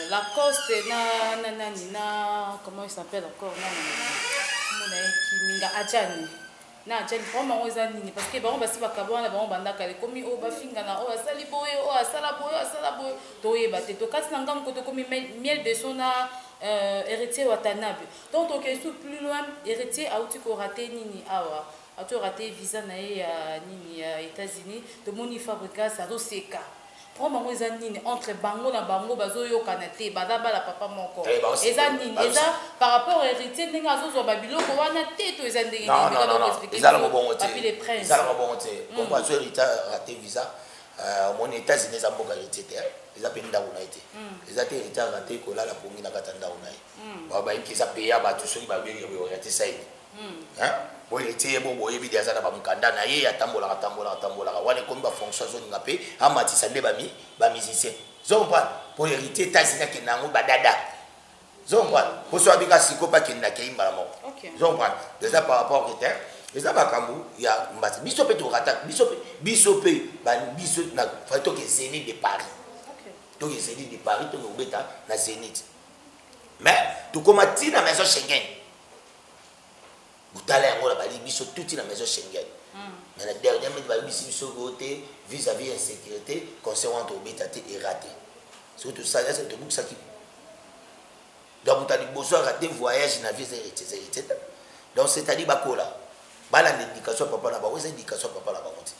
Lacoste et na comment il s'appelle encore Kiminga Adjani na Adjani vraiment ezanini parce que bon basi bakabona bon bandaka le komi o bafinga na o asali boye o asala boye to yeba te to kasi ngam ko to komi miel de sona héritier Watanabe donc on est plus loin héritier a outi ko raté nini awa a tu raté visa na ya nini ya États-Unis de moni fabrica ça do seka vraiment ezanini entre bango na bango bazo yo kanate badaba la papa moko ezanini eza par rapport au héritier ndenge azozo babiloko wana te to ezandenge non expliquer ezala mobongo te papi les princes ezala mobongo te comme azo héritier raté visa mon États-Unis za mboka héritier te eza pe ndako na ete eza te héritier raté ko la pongi na kata ndako na ye ba ikisa peya ba tu soki ba bien yo raté ça hein bon héritier bon boye bi déjà na ba mukanda na ye atambola wana comme ba fonction zone ngapé amati sande ba musicien zo pas pour héritier États-Unis ke nango ba dada zo pas pour so abika siko pa ke ndake imbala moko zo pas déjà par rapport au critère les abakambu ya mbati biso pe to rata biso pe ba biso na fato ke Zénith de Paris to ke Zénith de Paris to ngobeta na Zénith mais to komati na maison Schengen butala yango la bali biso tout na maison Schengen. Mais la dernière minute bali biso côté vis-à-vis insécurité concernant au bétaté et raté. Surtout ça c'est tout ça qui donc tu as dit besoin rater voyage na vie etc. Donc c'est-à-dire bakola bala l'éducation papa na ba ouais éducation papa la ba monte.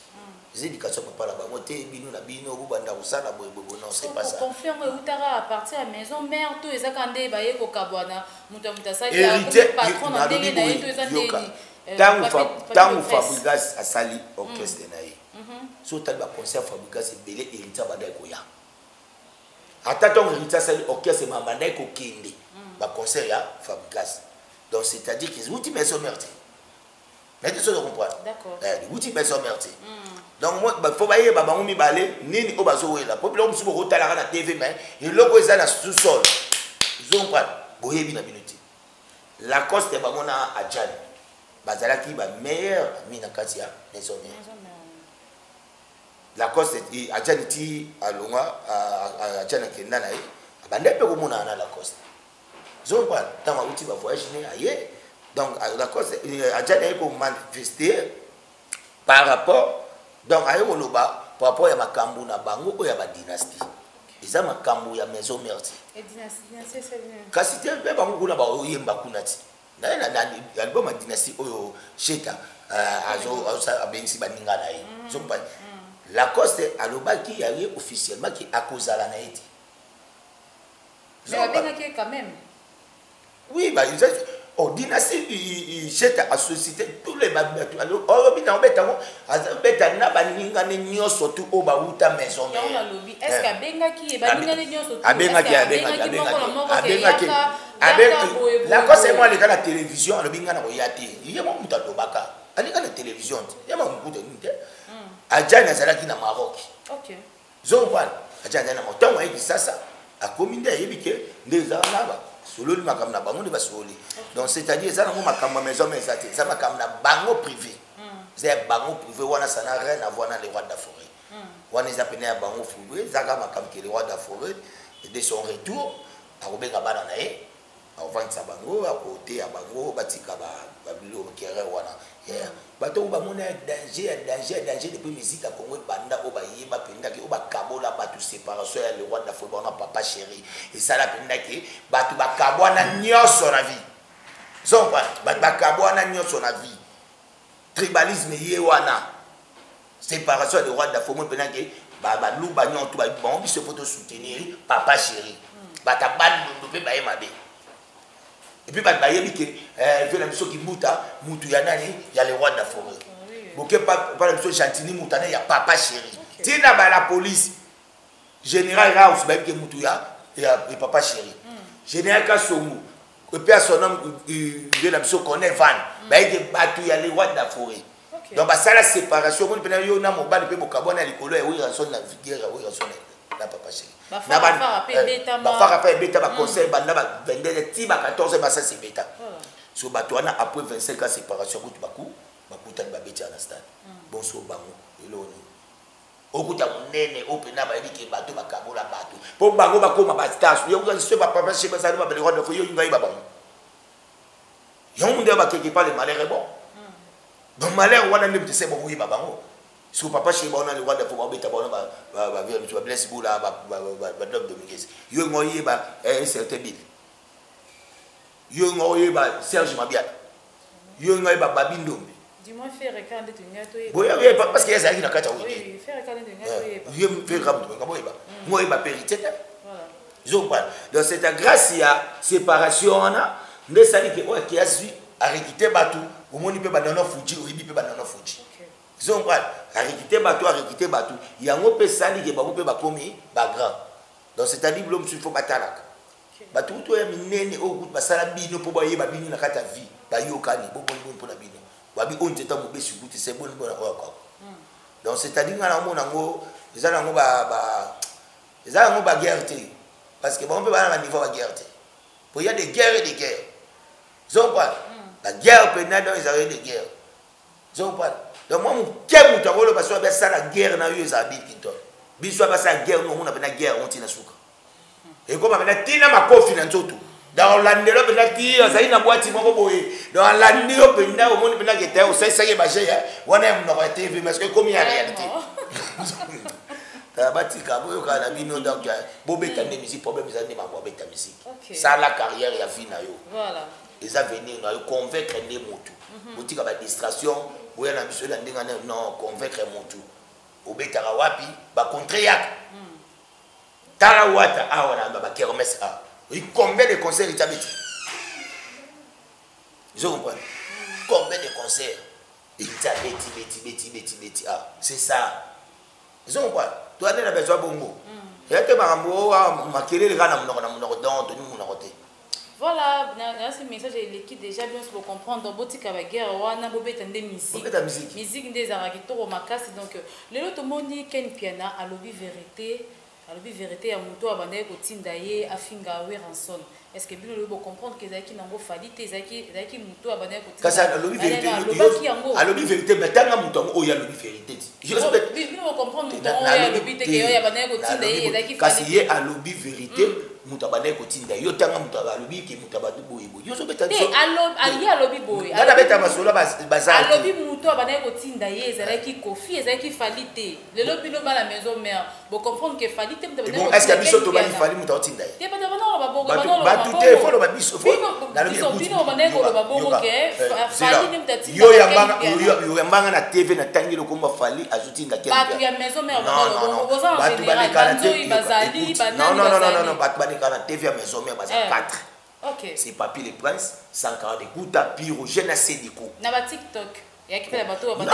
Les éducations papa la ba monte bino na bino bu banda usala boy non c'est pas ça. Confirme utara à partir à maison mère tout ezakande ba yeko kabwana muta ça hérité patron na ndenge na yeto ezandeli. Tant Fabrigas a sali orchestre na ye. So tal ba concert Fabrigas e belé hérité banda ko ya. Ata ton hérité sali orchestre ma banda ko kende. Ba concert ya Fabrigas. Donc c'est-à-dire qu'ils outil maison meurtre. Mais tu sais comprendre. D'accord. Outil maison meurtre. Donc moi faut bailler ba bango mi balé nini o bazo wela. Populaire musu ko tala na TV mais et logo eza na sous-sol. Ils ont pas boyebi na minute. La coste ba mona adjan. Bazalaki ba meilleur mina katia maison mère. La coste adjan ti alonga adjan kenda na ye. Bande pe ko mona na la coste. Ils ont pas tant outil ba voyage ni aye. Donc la coste adjan est pour manifester par rapport donc ayo loba par rapport à makambu na bango o ya ba dynastie. Eza makambu ya maison mère. Et dynastie c'est bien. Kasi te be bango kuna ba oyemba kuna ti. Na album dynastie oyo cheta azo abensi baninga na ye. Zompa la coste alobaki ya ye officiellement qui akozala na eti. Mais abengaki quand même. Oui bah oh dynastie cheta a société tous les babatu alors oh bina obetango azabeta na baninga ne nyoso tu o ba uta maison mais on a lobby est-ce que abengaki e baninga ne nyoso tu abengaki la cause moi les la télévision le binga na koyati yema muta dobaka alika na télévision yema muta nte ajana zalaki na Maroc. OK zomba ajana na motango yi sasa akominde yebike ndeza naba solo ni makamna bango ne basoli. Donc c'est-à-dire ça na makamna maison mais ça ça makamna bango privé. C'est bango privé wana ça n'a rien à voir dans les rois de la forêt. Wana ils appellent à bango privé zaka makam ke les rois de la forêt et de son retour a robenga bana na ye a vendre sa bango à côté à bango batika ba bilo kere wana. Bato ba mona danger depuis musique à Congo banda o ba yeba penda ki o ba kabola batu séparation ya le roi de la forêt na papa chéri et ça la penda ki batu ba kabwana nyoso na vie. Zomba ba kabwana nyoso na vie. Tribalisme ye wana. Séparation du roi de la forêt penda ki ba luba nyoto ba bon bi se photo soutenir papa chéri. Bata ban ndo pe ba yema be. Et puis bah il dit que veut la mission qui muta mutu ya nani ya le roi de la forêt. Boké pas la mission Chantini mutana ya papa chéri. Tina ba la police général Raouf ba que mutu ya papa chéri. Général Kassomu et puis à son nom veut la mission connaît Van ba il dit batu ya le roi de la forêt. Donc bah ça la séparation mon pena yo na mobali pe bokabona likolo ya oui raison na guerre oui raison na papa chéri. Na ba fara pa beta ba conseil banda ba vendele ti ba 14 ba ça c'est beta. So batwana après 25 ans séparation kutu baku bakuta ba beta na stade. Bon so bango eloni. Okuta munene opena ba yiki bato bakabola bato. Po bango bakoma ba stage. Yo ko se ba papa chéri ba sali ba bele roi de yo ngai ba bango. Yo munde ba keke pa le malheur est bon. Bon malheur wana ne c'est bon oui ba bango. Si papa chez bon le roi de pour beta bon ba tu blesse boula ba dom Dominguez yo ngoyi ba un certain bill yo ngoyi ba Serge Mabiat yo ngoyi ba Babindombe dis-moi faire regarder tu ngato e oui parce que ça qui na kata oui faire regarder tu ngato e yo faire comme ngoyi ba ngoyi ba périté voilà ils ont pas donc c'est grâce à séparation na nde sali ke o ki asu arrêter batu au moni pe ba nano fuji o ibi pe ba nano fuji. Ils ont pas arrêté bateau. Il y a un peu sali qui va couper bakomi bagra. Donc c'est-à-dire l'homme il faut batalak. Bateau to ya minene au goût basala bino pour bayer babino na kata vie. Ba yokani bon pour la bino. Babi on teta mo besu goût c'est bon encore. Donc c'est-à-dire na mona ngo ezala ngo ba guerre parce que bon on peut pas na niveau ba guerre. Pour il y a des guerres et des guerres. Ils ont pas la guerre pénale ils avaient des guerres. Ils ont pas donc moi mon kemu tangolo parce que ça la guerre na yo zabi kinto biso ba sa guerre no mona bena guerre on tina suka et comme bena tina makofi na nzoto dans dans l'andelo penaki azali na boîte moko boye dans l'andelo penda au monde penaki était au ça que baje on aime no TV mais que comme il y a réalité bati kabo kana bino donc bobeta ne musique problème ça ne mako beta musique ça la carrière ya vie na yo voilà les avenir na yo convaincre ne motu botika ba distraction boya na biso na ndinga non convaincre motu obeta wapi ba contre yak tala wata awana ba kermesse a combien de concerts il t'habite je comprends combien de concerts il t'habite beti ah c'est ça je comprends toi tu as besoin bongo et tu marambo makele le kana munoko donc tu munoko te voilà dans ce message l'équipe déjà bien pour comprendre botika ba guerre wana bobeta nde musique nde zaraki to makasi donc le lot moni ken piana à lobby vérité ya muto abandaki kotinda ye afinga we ranson est-ce que bino lobo comprendre que ezalaki nango falite ezalaki muto abandaki kotinda kasi alobi vérité alobi vérité mais tanga muto yango oyo alobi vérité bino comprendre muto oyo alobi te ke oyo abandaki kotinda ye ezalaki kasi ye alobi vérité muto abandaki kotinda yo tanga muto alobi ke muto abandi boye boye yo zobeta te ye alobi boye ngana beta masolo bazali alobi muto abandaki kotinda ye ezalaki kofi ezalaki falite lelo bino bana maison mère bo comprendre que falite bon est-ce que biso to bali fali muto otinda ye te bana bana baboko ba tuté folo ba biso fo na bino bana ko baboko ke fali ni mutati yo yambanga na TV na tangi lo komba fali azutinda ke ba tu ya maison mère baboko boza en général banzoi bazali banani non bat bani kana TV ya maison mère baza 4 OK c'est Papi le Prince Sankara de Kuta Piro Jeune Sédiko na ba TikTok ya ki pela bato ba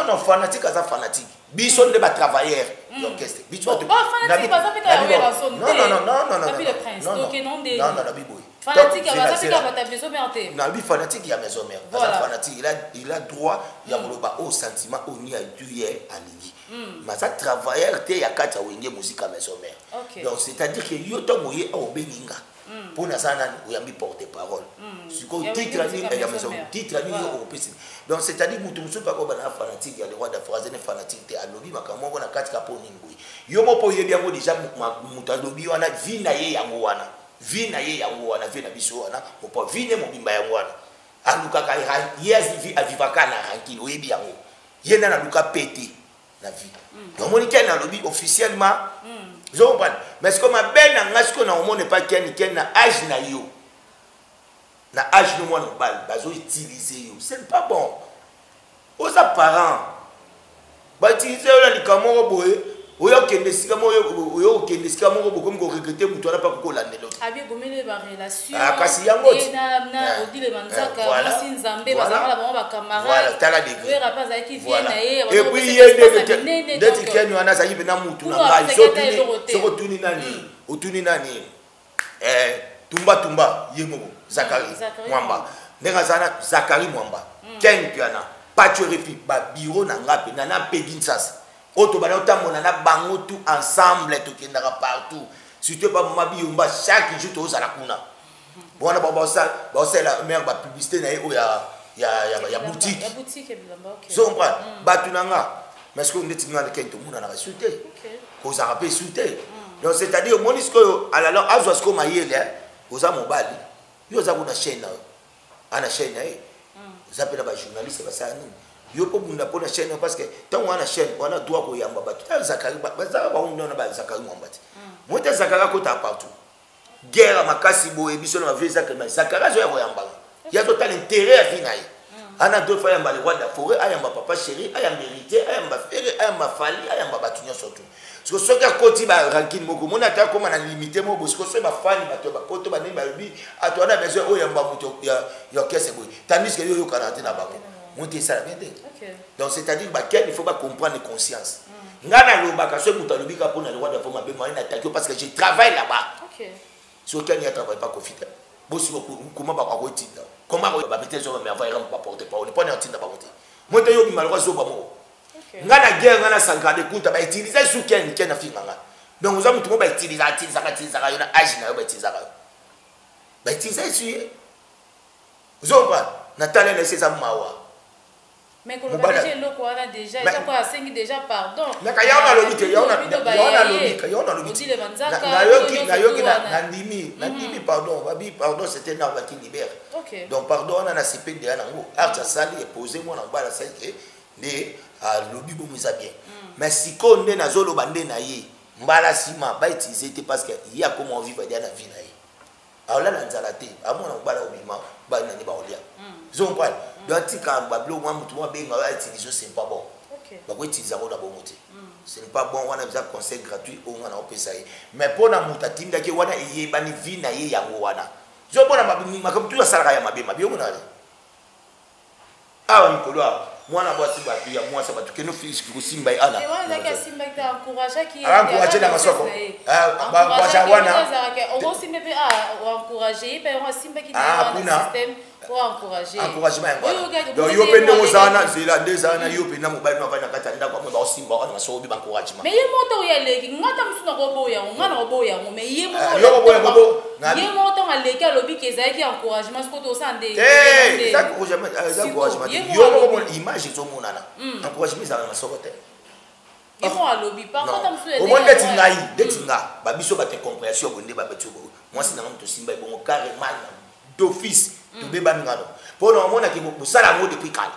non fanatique aza fanatique biso nde ba travailleur d'orchestre biso ba fanatique baza peka ya wera son non Papi le Prince donc non de non biboy fanatique baza peka ba ta maison mère te na bi fanatique ya maison mère baza fanatique il a droit ya koloba au sentiment au ni a duer alingi mais ça travailleur te ya kata wenge musique à maison mère donc c'est-à-dire que yo to moye au beninga pour na sana oyambi porter parole siko titre ni ya maison titre ni yo opesi donc c'est-à-dire mutu musu pa ko bana fanatique ya le roi de phrase ne fanatique te alobi makambo ko na kati ka poni ngui yo mopo yebi yango déjà mutu alobi wana vi na ye yango wana vi na biso wana mopo vi ne mobimba yango wana aluka ka yes vi avivaka na hankili oyebi yango ye na luka pété la vie donc on dit na lobby officiellement je comprends mais ce que ma belle na ngasko na on n'est pas ken na âge na yo na âge no moi no bal bazo utiliser yo c'est pas bon aux parents ba utiliser yo na likamoko boye oyo kende sika mo oyo kende sika mo ko comme ko regretter mutu na pa ko landelo abi gomele ba relation kasi yango na odile manzaka musi nzambe bazala ba camarade voilà tala de we rapaz aki vie na ye et puis ye de tikeni wana sa yibe na mutu na ngai so tuni nani otuni nani tumba yemo Zakari Mwamba ndenga sana Zakari Mwamba ken piana pachorifi ba bureau na ngape na pegin sasa auto bana otamona na bango tout ensemble to kendaka partout surtout pas mabi yomba chaque jour to za kuna bona ba ça la mère ba publicité na ya boutique so comprendre batu nanga mais ce que ndeti ngala kento muna na souté ko za rapé souté donc c'est-à-dire monisco alors azwasko mayele oza mobali yo za kuna chaîne ana chaîne zapela ba journaliste ba sa nini yo po bunda pona chaîne parce que tant on a chaîne on a droit ko yamba batu ta Zakari bazaka ba on na Zakari Mwamba ti moto Zakari ko ta partout guerre makasi bo e biso na vie Zakari zo ya ko yamba ya to tal intérêt à finaye ana deux fois yamba le roi de la forêt ayamba papa chéri ayamba héritier ayamba frère ayamba fali ayamba batu surtout parce que ce que koti ba ranking moko mona ta comme na limité mo parce que ce ba fani bato ba poto ba ni ba bi atona besoin oyamba muto ya kese boy tandis que yo karate na bako monter ça bien donc c'est-à-dire il faut pas comprendre conscience ngana lobaka so muto lobika pour na le roi de la forêt ma na attaquer parce que je travaille là-bas sur quel n'y a travaille pas profiter bosi comment ba ko tinda comment ba peut-être so mais avoir pas porter parole pas na tinda ba monter monter yo malheureusement so ba mo ngana guerre ngana Sankara de Kuta ba utiliser sous ken na finganga donc vous avez tout ba utiliser yo na âge na yo ba utiliser sur zo ba na talent c'est ça mawa Mais quand on a déjà le quoi déjà, il faut assengi déjà pardon. Mais quand il y a un lobby, il y a un lobby, nandimi pardon, babi pardon c'était un arbre qui libère. Donc pardon on a CP de Anango, archa sali et posé moi en bas la scène que les lobby bon nous a bien. Mais si qu'on est na zolo bandé na yi, mbala sima ba utiliser parce que il y a comment vivre dans la vie na yi. Alors là dans la tête, à moi on bala obima, ba na ni ba olia. Zon pas. Donc si quand bablo moi mutu moi benga ba utiliser c'est pas bon. Ba ko utiliser on a bon moté. Ce n'est pas bon, on a besoin de conseils gratuits ou on a opé. Mais pour la mutatim daki wana y bani vie na ye yango wana. Je vois ma comme tout ça ya mabe mabe on a. Ah on kolo moi na boisi ba ya moi ça ba que nos fils qui simba ana. Et on a que simba qui encourager qui encourager na masoko. Ah ba jawana. On aussi me encourager pe on simba qui dans le système pour encourager. Encouragement ngwana. Donc yo pende ozana zela ndezana yo pende mobile na kana katanda kwa ba simba on masoko bi encouragement. Mais ye moto ya leki ngata msuna robo ya ngana robo ya mais ye moto. Yo robo ya robo. Ye moto ngaleki alobi kezaki encouragement ce que to sande. Eh, ça encouragement. Yo robo image zo monana. Encouragement za na masoko te. Ye mo alobi par contre msuna. Au moins d'être ngai, d'être nga, ba biso ba te compréhension bonde ba betu. Moi c'est na mto simba bon carrément d'office. Tu beba ngano pour le moment qui busala ngo depuis kala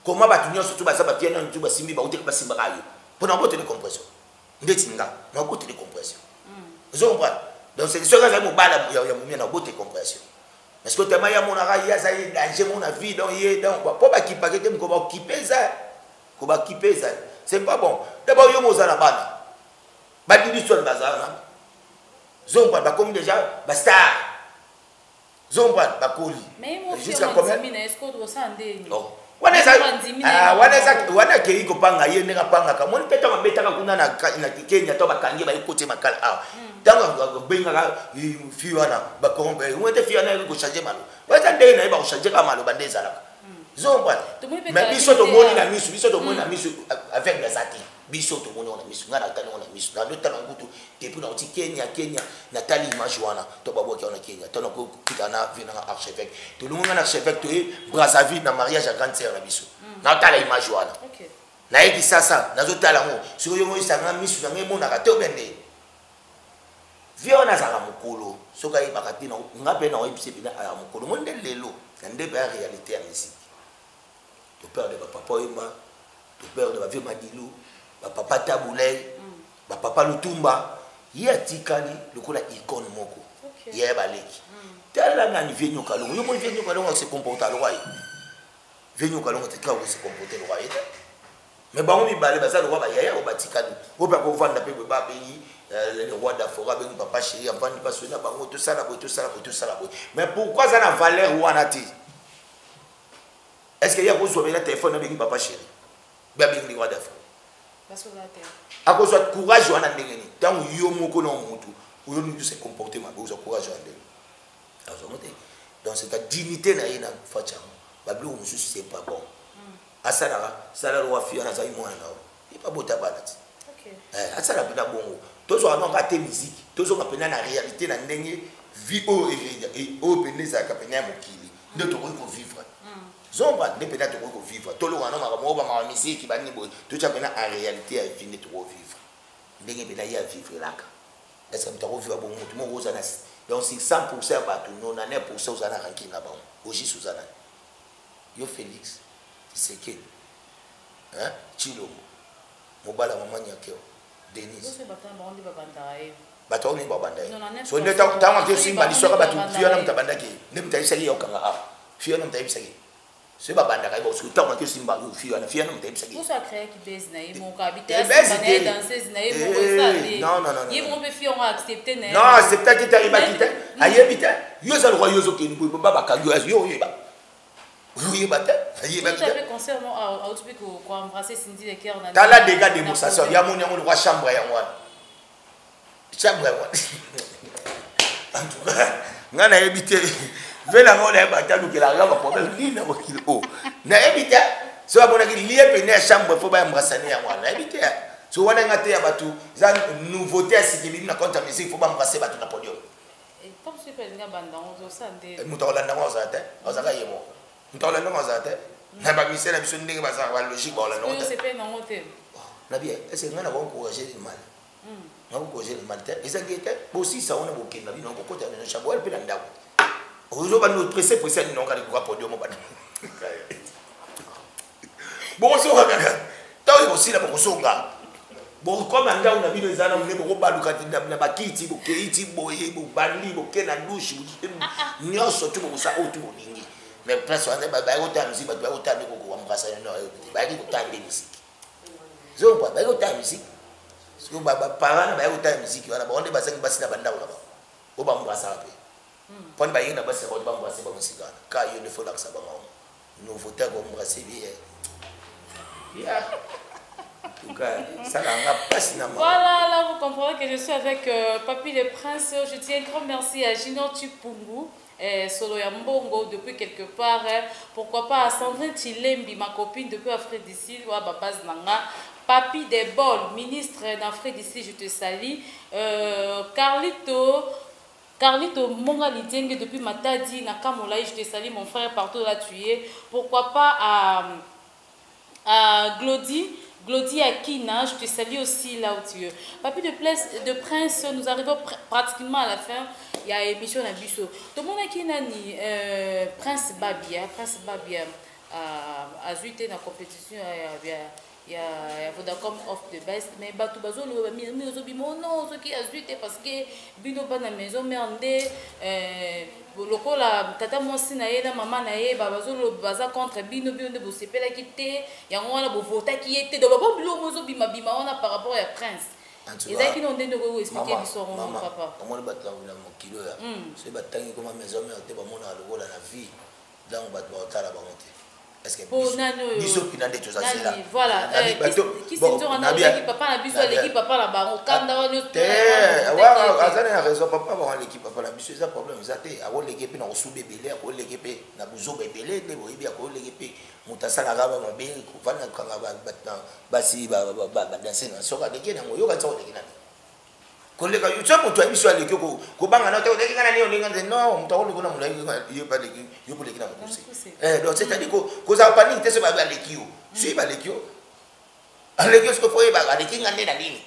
comment ba tunyo surtout ba saba tiena ntuba simbi ba uti ba simba kayo pour na bote de compression ndeti nga na bote de compression vous comprenez donc c'est ce que ça mo bala ya mumia na bote de compression parce que tellement ya mona ra ya ça y danger mon vie donc y donc pour ba ki pakete ko ba kipeza ko ba kipeza c'est pas bon d'abord yo mo zana bana ba didi son bazana zomba ba comme déjà ba star Zomba bakoli. Jusqu'à combien? Est-ce que vous sentez? Wana kei ko panga ye ndinga panga ka moni peta mabeta ka kuna na Kenya to bakangi ba ikote makala ah. Tanga benga fiwana ba kombe. Mwete fiwana ko changer malo. Wata ndenge na ba ko changer ka malo bandeza la. Zomba. Mais biso to moni na misu, biso to moni na misu avec les atis. Biso to moni na misu, ngana tani na misu. Na lota na ngutu depuis na oti Kenya Nathalie Majuana to babo ki ona Kenya. To na ko kitana vina archevêque. To lunga na archevêque to Brazzaville na mariage à grande sœur na biso. Na tala image wana. OK. Na yeki sasa nazo tala mo. Siko yo mo isanga misu na ngemo na ka to bende. Viona za mukolo. Soka yi bakati na ngape na oyipse bina a mukolo. Monde lelo. Ndé ba réalité à musique. Tu peur de papa Yemba, tu peur de Vieux Madilou, papa Taboulay, papa Lutumba, il y a Tikali, le coup la icône moko. Il y a Baleki. Tel là n'a ni venu kalongo. Yo mo venu kalongo se comporter le roi. Venu kalongo te ka se comporter le roi. Mais ba on mi balé ba ça le roi ba yaya o ba Tikali. O ba ko vanda pe ba pays le roi d'Afora ben papa chéri avant de passer na bango tout ça là tout ça là tout ça là. Mais pourquoi ça na valeur ou anati? Est-ce qu'il y a besoin de téléphone avec papa chéri? Bien bien le roi d'Afrique. Parce que la terre. À cause de courage on a ndengeni. Tant yo moko na mutu, yo nous se comporter ma besoin courage on ndenge. Donc c'est ta dignité na ina facha. Bablo musu c'est pas bon. Asala sala roi fia na za imona na. Il pas bota balati. OK. Asala bina bongo. Tozo ana ngate musique. Tozo ngapena na réalité na ndenge vie et au peneza kapena mokili. Ndio to ko vivre. Zomba ne peut-être qu'on vivre tout le monde ma musique qui va ni tout ça maintenant en réalité à vivre trop vivre ndenge bela ya vivre là est-ce que tu vas vivre bon tout mon rosana donc c'est 100% pas tout non na 9% uzana ranking là bon oji suzana yo Félix c'est que hein Chilo mobala maman nyakeo Denise bato ni babanda so ne ta que simba li soka bato fiona mtabandaki ne mtaisaki yokanga ah fiona mtaisaki c'est pas banda kaibo so tant que simba fiona fiona mtaisaki vous ça créer qui baisse na yimo ka habiter simba na danser na yimo ça non yimo be fiona accepter na non accepter qui t'arrive à quitter ayebita yo za roi yo zo ke ni ba bakagyo yo yeba oui bata ayeba tu avais concernant à autopic ko embrasser Cindy de cœur na tala dégâts démonstration ya mon yango roi chambre ya ngwana chambre ya en tout cas ngana yebite vela ngona bata lukela ngaba problème ni na bokilo o na yebite so abona ki lié pene chambre fo ba embrassane ya ngwana yebite so wana ngate ya batu za nouveauté à sikili na compte musique fo ba embrasser batu na podium et comme si pe nga banda on zo sande mutola ndanga ozate ozaka yemo mutola ndanga ozate na ba misela biso ndenge baza ba logique ba la non c'est pas non hôtel na bien est-ce que ngana ba encourager le mal na encourager le mal ça qui était aussi ça on a beaucoup na bino ko kota na chaboel pe na ndako ozo ba no pressé ni non ka ko podium mo ba bon so kaka taw aussi la ko songa bon comme anda on a bino ezana mne ko baluka na bakiti bo keiti boye bo bandi bo ke na douche nyonso tu ko sa otu boningi mais presque on ba ba ota musique ba ota ko ko ambrasa no ba ki ko tande musique zo ba ko tande musique so ba parana ba ota musique wana ba onde ba sengi basi na banda wala ba o ba ambrasa pe pon ba yina basi ba ambrasa ba musique ka yo ne faut la que ça ba nous voter comme ambrasa bien yeah. Voilà, là vous comprenez que je suis avec Papy le Prince. Je dis un grand merci à Junior Chipungu, Solo Yambongo depuis quelque part. Pourquoi pas à Sandrine Chilembi, ma copine depuis Afrique du Sud, Babaz Nanga. Papy Debol, ministre d'Afrique du Sud, je te salue. Carlito Monga Lidenge depuis Matadi, Nakamolai, je te salue, mon frère partout là tu es. Pourquoi pas à Glody Akina, je te salue aussi là où tu es. Papy de Prince, nous arrivons pratiquement à la fin. Il y a émission à Busso. Tout le monde qui est Prince Babia a joué dans la compétition. Il y a Vodacom off the best. Mais Batou Bazo, non, ce qui a joué parce que Bino pas dans la maison, mais on est. Lokola tata mwasi na ye na mama na ye babazo baza contre bino de bosepela kité yango wana bo vota ki était donc ba bilo mozo bima wana par rapport à Prince ezaki non ndende ko expliquer biso mon papa comment le battre na mokilo ya c'est batangi comme maison mais te ba mona lokola na vie donc ba tala ba monter est-ce que biso pinande to ça c'est là voilà qui c'est toi na l'équipe papa na biso l'équipe papa la baron kanda wana ouais azana raison papa ba l'équipe papa la biso ça problème ça té a l'équipe na osu bebele a l'équipe na buzo bebele ne bo ibi a l'équipe mutasala ga ba mabe ko vana kanga ba basi ba danser na soka de kena ngo yoka tsawo de kena koleka yutsa mutu abiso ale ko banga na to de kena ni olinga no mutawolo kuna mulai yo ba de yo pour de kena ko donc c'est-à-dire que ça panique te se ba ba lekio si ba lekio alekio ce que faut ba lekinga ndena nini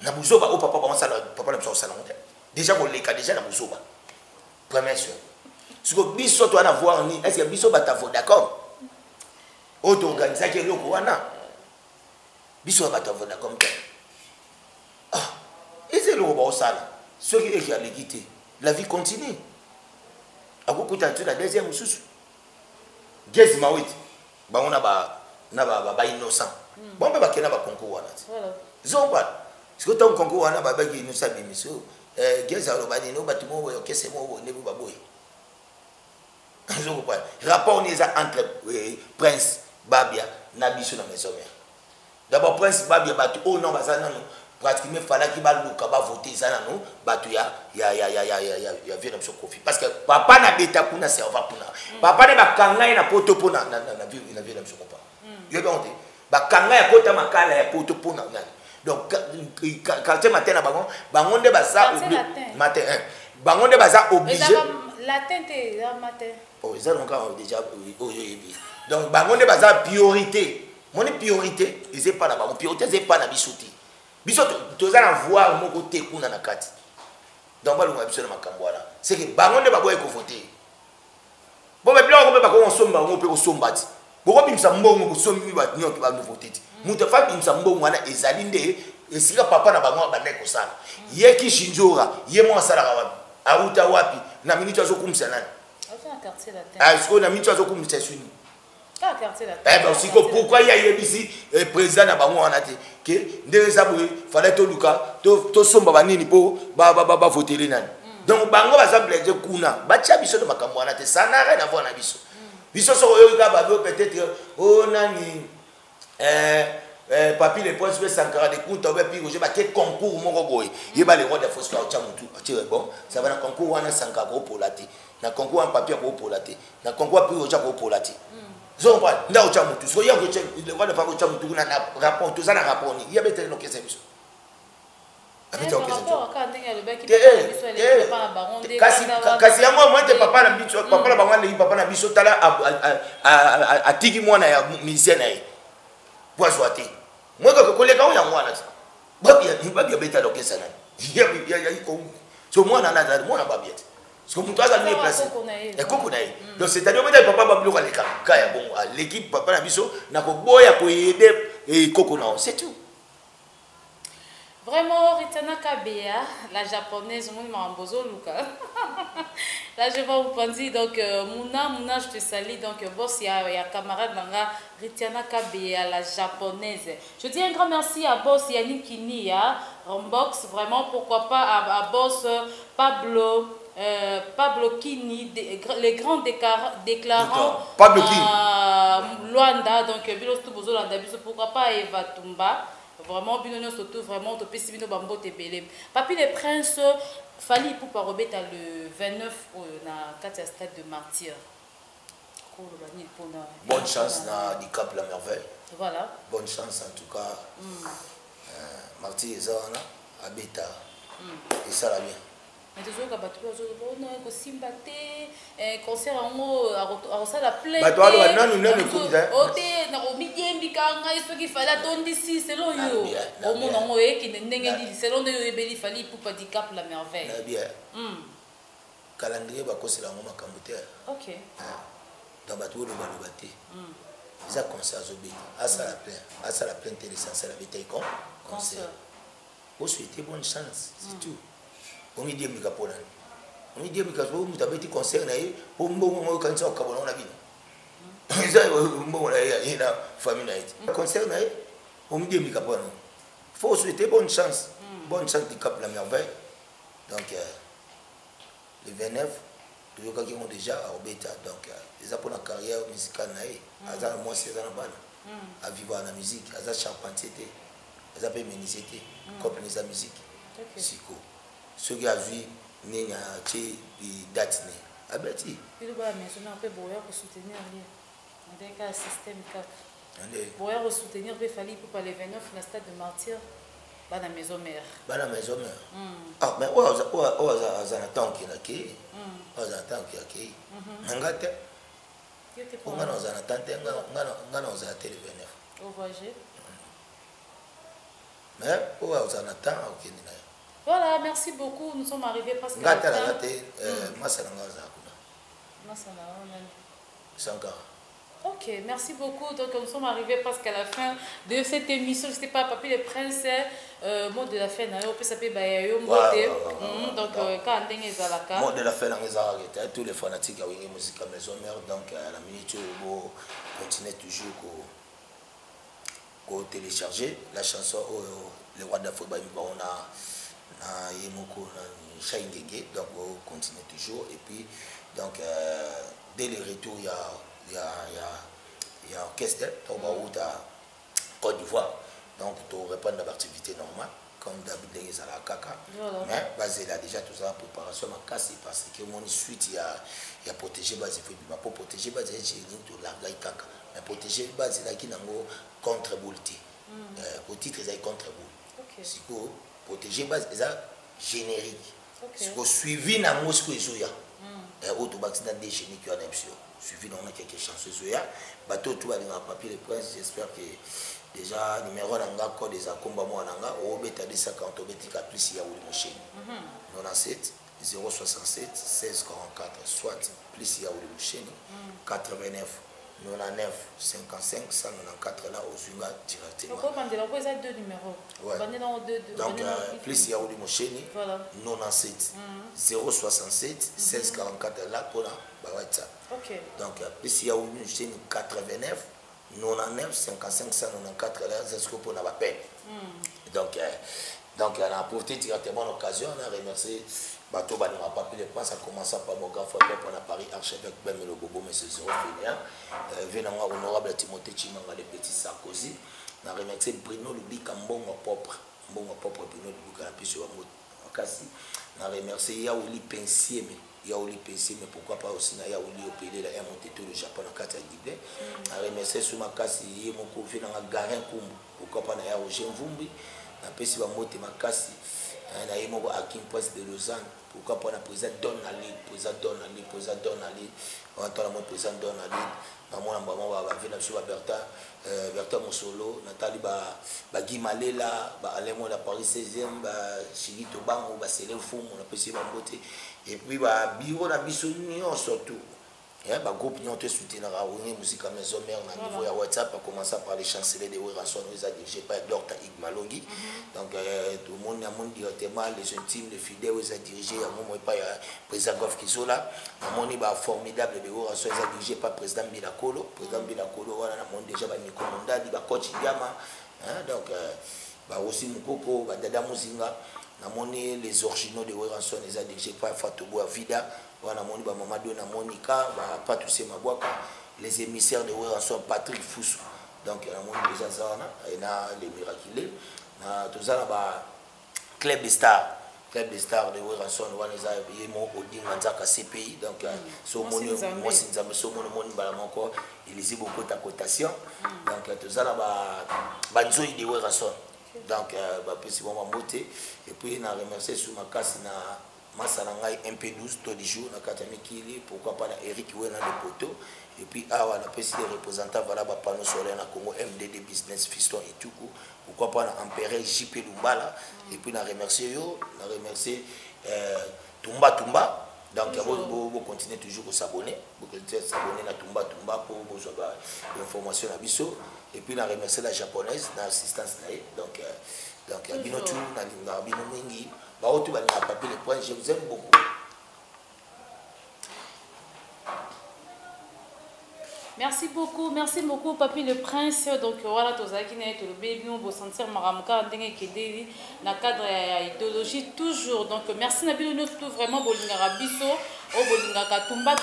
na buzoba au papa ba sala papa na biso sala monte déjà ko leka déjà na buzoba première chose ce que biso to na voir ni est-ce que biso ba ta d'accord auto organiser que loko wana biso ba ta d'accord et c'est le robot sala ce qui est qui a l'équité la vie continue à beaucoup de la deuxième sous Gezi mawit ba on a ba innocent bon ba kena ba concours wana zomba ce que ton concours wana ba ki innocent bimiso Gezi alo ba ni no batimo bo kese mo bo ne ba boy zo ko rapport ni za entre Prince Babia na biso na maison mère d'abord Prince Babia ba tu oh non ba ça non pratiquement fallait qu'il va voter ça non batu ya vient dans son conflit parce que papa na beta kuna serva kuna papa ne ba kanga na poto pona na vie na vie dans son compas yo bien on ba kanga ya kota makala ya poto pona donc quand matin na bango nde ba ça matin bango nde ba ça obligé latin te matin oh ça donc déjà donc bango nde ba ça priorité mon priorité c'est pas na bango priorité c'est pas na bisouti biso tozana voir mon côté kuna na kati donc ba lunga biso na makambo wana c'est que bango nde baboye ko voter bon mais biloko ba ko nsomba ngo pe ko sombati boko bimisa mbongo ko sombi ba nyoki ba voter muta fa bimisa mbongo wana ezali nde esika papa na bango ba ndeko sana ye ki shinjora ye mo sala ka wapi auta wapi na minute azokumisa nani auta quartier la tête ah est-ce que na minute azokumisa suni ah quartier la tête ben aussi pourquoi il y a yebisi président na bango wana te que ndenge za boye fallait to luka to somba banini po ba voter nani donc bango baza blessé kuna batia biso de makambo wana te ça n'a rien à voir na biso biso so yo ga ba peut-être oh nani Papy le Prince Sankara de Kunta ba pi je ba ke concours moko boye yeba le roi de Fosca au Chamutu atire bon ça va na concours wana Sankara ko polati na concours en papier ko polati na concours pi au Chamutu polati zomba nda au Chamutu so ya ko le roi de Fosca au Chamutu na rapport tout ça na rapport ni yeba te no kese biso kasi yango moi te papa na biso papa na bango ndeki papa na biso tala atiki mwana ya musicien na ye po azwa te moi kaka koleka oyo yango wana babia beta lokesa nani so mwana nazali mwana babia te so moto azali déplacé ekoko na ye donc c'est-à-dire obeta papa babiloko aleka kaya bongo l'équipe papa na biso na koboya koyede ekoko na o c'est tout. Vraiment, Ritana Kabea, la japonaise, mon mambozo Luka. Là, je vais vous penser, donc, Mouna, je te salue. Donc, boss, il y a camarade Langa, Ritana Kabea, la japonaise. Je dis un grand merci à boss Yannick Kini, Rombox, vraiment, pourquoi pas à boss Pablo Kini, les grands déclarants. Pablo Kini. Luanda, donc, Bilos Tubozo Luanda, pourquoi pas Eva Tumba. Vraiment, Binono surtout, vraiment, tu peux s'y bambo te belé. Papi les princes, Fali pour parobet le 29 na 4 stade de Martyr. Bonne chance na du Cap la Merveille. Voilà. Bonne chance en tout cas. Martyr et Zana, Abeta. Et ça va bien. Mais tu sais que tu as Simba concert en haut, à la plaine. Bah, toi, non, nous, au midi, il fallait attendre ici, selon eux. Au monde en haut, qui n'est selon eux, il fallait pour pas dire Cap la Merveille. Bien. Calendrier, c'est la moment camboter. Ok. Dans le bateau, le balobaté. Ils ont concert au bête. À ça la plaine, c'est la bête. Concert. Vous souhaitez bonne chance, c'est tout. On me dit que on me dit que vous avez été concert pour me cancer au Cabon la vie. Il a famille. Concert on me dit que il faut souhaiter bonne chance du Cap la Merveille. Donc le 29, les gens qui ont déjà à Obeta, donc ils ont pour la carrière musicale moi c'est à vivre en musique, à charpentier, à menuisier, comme les musique. Siko. Ceux qui ont vu les dates, ah ben si. Il y a un peu de soutenir. Il y a un système 4. Pour soutenir, il fallait pour les 29 dans le stade de Martyr, dans la maison mère. Dans la maison mère. Ah, mais où est-ce qu'on attend qu'il y ait? Où est-ce qu'on attend qu'il y ait? On a attend. On a télé 29. Au voyage. Mais où est-ce qu'on attend qu'il y ait? Voilà, merci beaucoup. Nous sommes arrivés parce que. Ok, merci beaucoup. Donc, nous sommes arrivés parce qu'à la fin de cette émission, je ne sais pas, Papi les Princes, mot de la fin, on peut s'appeler Bayayo. Donc, quand on est à la carte. Mot de la fin, on tous les fanatiques à la musique à maison mère. Donc, à la minute, on continue toujours à télécharger la chanson Le Roi d'Afrique. On a. Donc on continue toujours et puis donc dès le retour il y a orchestre à Côte d'Ivoire donc pour répondre à l'activité normale comme d'habitude à la caca mais basé là déjà tout ça en préparation ma casse parce que mon suite il y a protégé base pour protéger base tout la caca mais protéger base là qui n'ango contre boulti au titre ils contre boule si protéger base générique. Ce que suivi na Moscou Zoya. Et autre accident des génies qui ont suivi dans quelques chances Zoya. Bateau tout avec un papier de presse. J'espère que déjà numéro nanga code des accombats moi nanga au bêta de 50 au bêta plus il y a ou les machines. 97 067 16 44 soit plus il y a ou les machines 89 99 55 194 là au Zunga directement. Pourquoi vous avez deux numéros? Ouais. Donc plus il y a eu Mocheni 97 067 16 44 là pour la WhatsApp. Donc plus il y a eu Mocheni 89 99 55 194 là c'est ce que pour la peine. Donc on a profité directement l'occasion on a remercié bateau bani ma papier de presse a commencé par mon grand frère pour la Paris archevêque Ben le Bobo monsieur Zéro Fénéen venant honorable Timothée Chimanga le petit Sarkozy on a remercié Bruno Lubika mbongo propre Bruno Lubika la pêche au Kassi on a remercié Yaouli Pensier mais pourquoi pas aussi na Yaouli au pays de la MOTT le Japon en 4 Guibé on a remercié Soumakasi Yemoko venant à Garin Kumbu pourquoi pas na Yaouli Mvumbi na pêche wa moté Makasi naye moko Hakim Prince de Lausanne pourquoi pas na président Donald on attend la président Donald maman na maman va venir sur Berta Mosolo Nathalie ba Gimalela ba Alemo la Paris 16e ba Chigito Bango ba Sele Fum on a passé ba beauté et puis ba bureau na biso surtout ba groupe nous te soutenir à une musique à maison mère na niveau ya WhatsApp a commencé par les chanceliers de Ranson nous a dirigé par Dr Igmalongi donc tout le monde a mon directement les intimes les fidèles ils a dirigé à moi pas président Goff Kizola mon ba formidable de Ranson ils a dirigé par président Bilakolo voilà mon déjà ba Nicomonda di ba coach Diama donc ba aussi Mukoko ba Dada Muzinga na moni les originaux de Ranson ils a dirigé par Fatoubo Vida voilà moni ba Mamadou na Monica ba pas tous ces mabwaka les émissaires de Ranson Patrick Foussou donc na moni déjà ça et na les miraculés na tout ça ba club des stars de Ranson wana za yemo odinga nzaka CPI donc so moni moi sinzambe so moni bala moko il y a beaucoup de cotation donc tout ça ba nzoi de Ranson donc ba pesi bon moté et puis na remercier sous ma casse na Masalangai MP12 tous les jours na Katamikili pourquoi pas na Eric Wena le poteau et puis awa na pesi des représentants voilà ba panneau solaire na Congo MDD business fiston et tout pourquoi pas na Empereur JP Lumbala et puis na remercier Tumba donc vous continuez toujours à s'abonner à Tumba pour vos informations à Bisso et puis na remercier la japonaise na assistance donc binotu na linga bino mingi ba otu ba na papier les points je vous aime beaucoup. Merci beaucoup, Papi le Prince. Donc voilà, tous les qui sont le bébé, on va sentir Maramuka, dans le cadre de l'idéologie toujours. Donc merci Nabil, nous tout vraiment Bolingara Bisso, au Bolingaka Tumba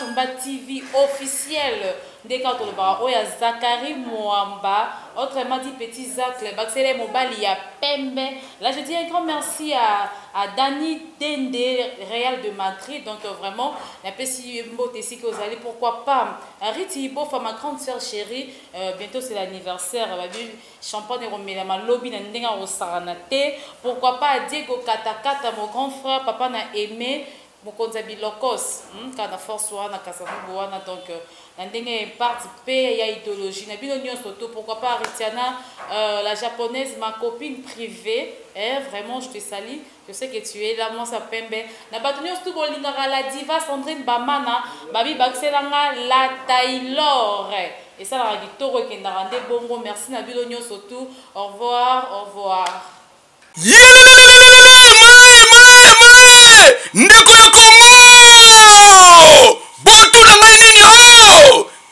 TV officiel. Dès quand on va voir, il y a Zachary Moamba, autrement dit Petit Zach, le Baxele Mobile, il y a Pembe. Là je dis un grand merci à Dani Dende, Real de Madrid. Donc vraiment, la PC Mbote ici que vous allez, pourquoi pas. Riti Bof, ma grande soeur chérie, bientôt c'est l'anniversaire, champagne et romé, ma lobby n'a n'enga au Saranate. Pourquoi pas Diego Katakata, mon grand frère, papa n'a aimé. Mokonzabi Lokos, quand la force soit na Kasavuana, donc n'enga participer, il y a idéologie. N'a bien union surtout, pourquoi pas Ritiana, la japonaise, ma copine privée, vraiment je te salue, je sais que tu es là, moi ça pembe. N'a pas tenu surtout bolingara la diva Sandrine Bamana, babi baxelanga la Taylor. Et ça la guitare qui n'a rendu bongo, merci n'a bien union surtout, au revoir. Ndeko ya Congo botu na ngai nini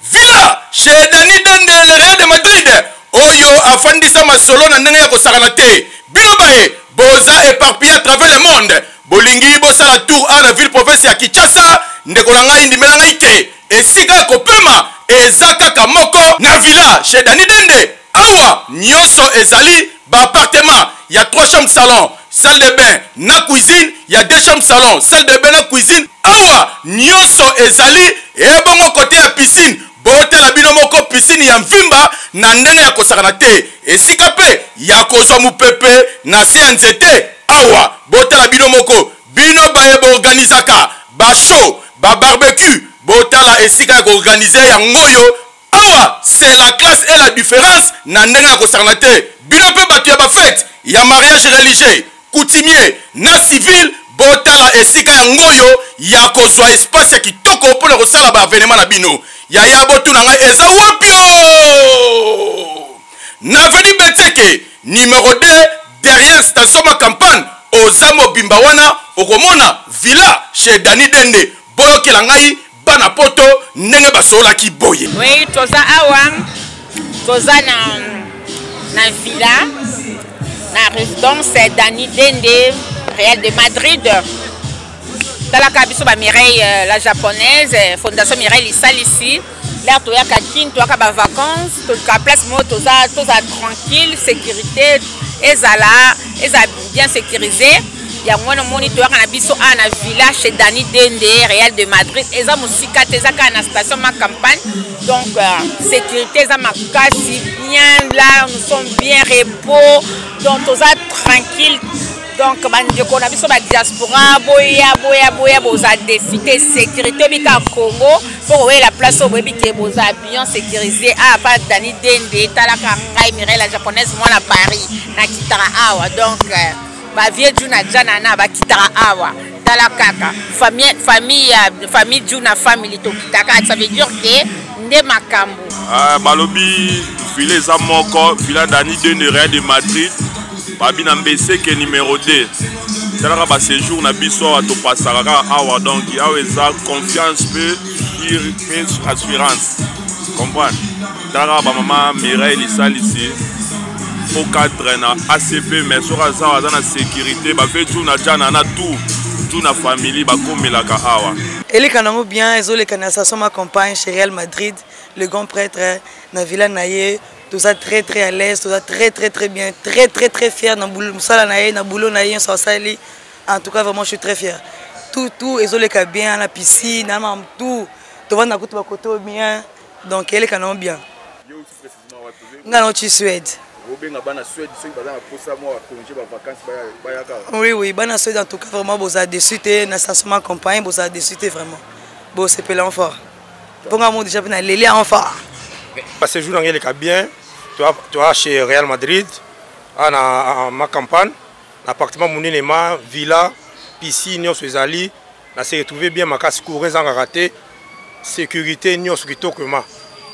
Villa chez Dani Dende le Real de Madrid oyo afandisa masolo na ndenge ya kosakana te bino bae boza éparpillé à travers le monde bolingi bosala tour à la ville province ya Kinshasa ndeko na ngai ndimela ngai te esika ya kopema eza kaka moko na Villa chez Dani Dende awa nyonso ezali ba appartement il y a 3 chambres salon salle de bain na cuisine il y a 2 chambres salon salle de bain na cuisine awa nyonso ezali ebongo côté ya piscine botela bino moko piscine ya mvimba na ndenge ya kosakana te esika pe ya kozwa mupepe na se ya nzete awa botela bino moko bino baye boorganizaka ba show ba barbecue botala esika ya koorganize yangoyo awa c'est la classe et la différence na ndenge ya kosakana te bino pe bato ya bafete ya mariage religieux coutumier na civil botala esika yangoyo ya kozwa espace ya kitoko mpona kosala ba événement na bino yaya botuna ngai eza wapio na veni Beteke numéro 2 derrière station ma campagne oza mobimba wana okomona Villa chez Dani Dende boyokela ngai bana poto ndenge basolaki boye. Oui, toza awa toza na Villa na résidence Dani Dende Real de Madrid. Talaka biso ba Mireille la japonaise fondation Mireille Lissal ici. Là toya kakin toya ba vacances, toka place mo toza tranquille, sécurité ezala bien sécurisé. Ya mwana moni toya na biso na Villa chez Dani Dende Real de Madrid. Eza musika teza ka na station ma campagne. Donc sécurité eza makasi bien là, nous sommes bien repos. Donc toza tranquille. Donc donc bandeko na biso ba diaspora boya boza défi de sécurité bika Congo pour la place au boyebi ke boza bien sécurisé a pas Dani Dende talaka ngai Mireille la japonaise moi na Paris na kitara awa donc ba vie juna jana na ba kitara awa talaka famille juna family to kitaka ça veut dire que nde makambo balobi file za moko fila Dani Dende Real de Madrid babina mbese ke numéro 2 talaka ba séjour na biso to pasaka awa donc awa eza confiance peu assurance comprendre talaka ba mama Mireille lisalisi au cadre na ACP mais sur ça dans la sécurité ba fait tout na jana na tout na famille ba komelaka awa Eli kanango bien ezole kanasa ma compagne chez Real Madrid le grand prêtre na villa naye tout ça très à l'aise tout ça très bien très fier na boulot musala naye na boulot naye ça sali en tout cas vraiment je suis très fier tout ezole ka bien la piscine na mam tout va na kutu ba koto bien donc Eli kanango bien ngano ci Suède. Oui, bana Suède en tout cas vraiment vous avez déçu na station campagne vous avez déçu vraiment. Bon c'est pelant fort. Pour moi déjà na lélé en fort. Parce que jour dans le bien, tu as chez Real Madrid en ma campagne, appartement moninema, villa, piscine, ezali, na se retrouver bien ma casse courir en raté, sécurité nyos kitokema.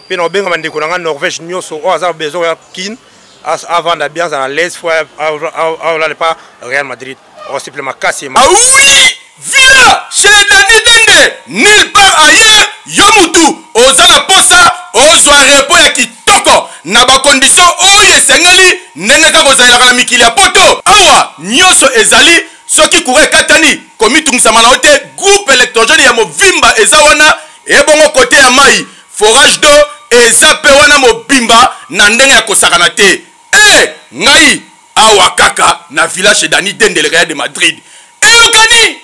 Pe no benga mandeko na Norvège nyos o azar besoin kin avant d'ambiance à l'aise faut pas Real Madrid on simplement casser ah oui villa chez Dani Dende nulle part ailleurs yomutu ozana posa ozwa repo ya kitoko na ba condition oyo esengeli ndenge kaka ozalaka na mikili ya poto awa nyonso ezali soki kure katani komitungisama na ote groupe électrogène ya movimba eza wana ebongo kote ya mai forage d'eau eza pe wana mobimba na ndenge ya kosakana te ngai awa kaka na village Dani Dende Real de Madrid eyokani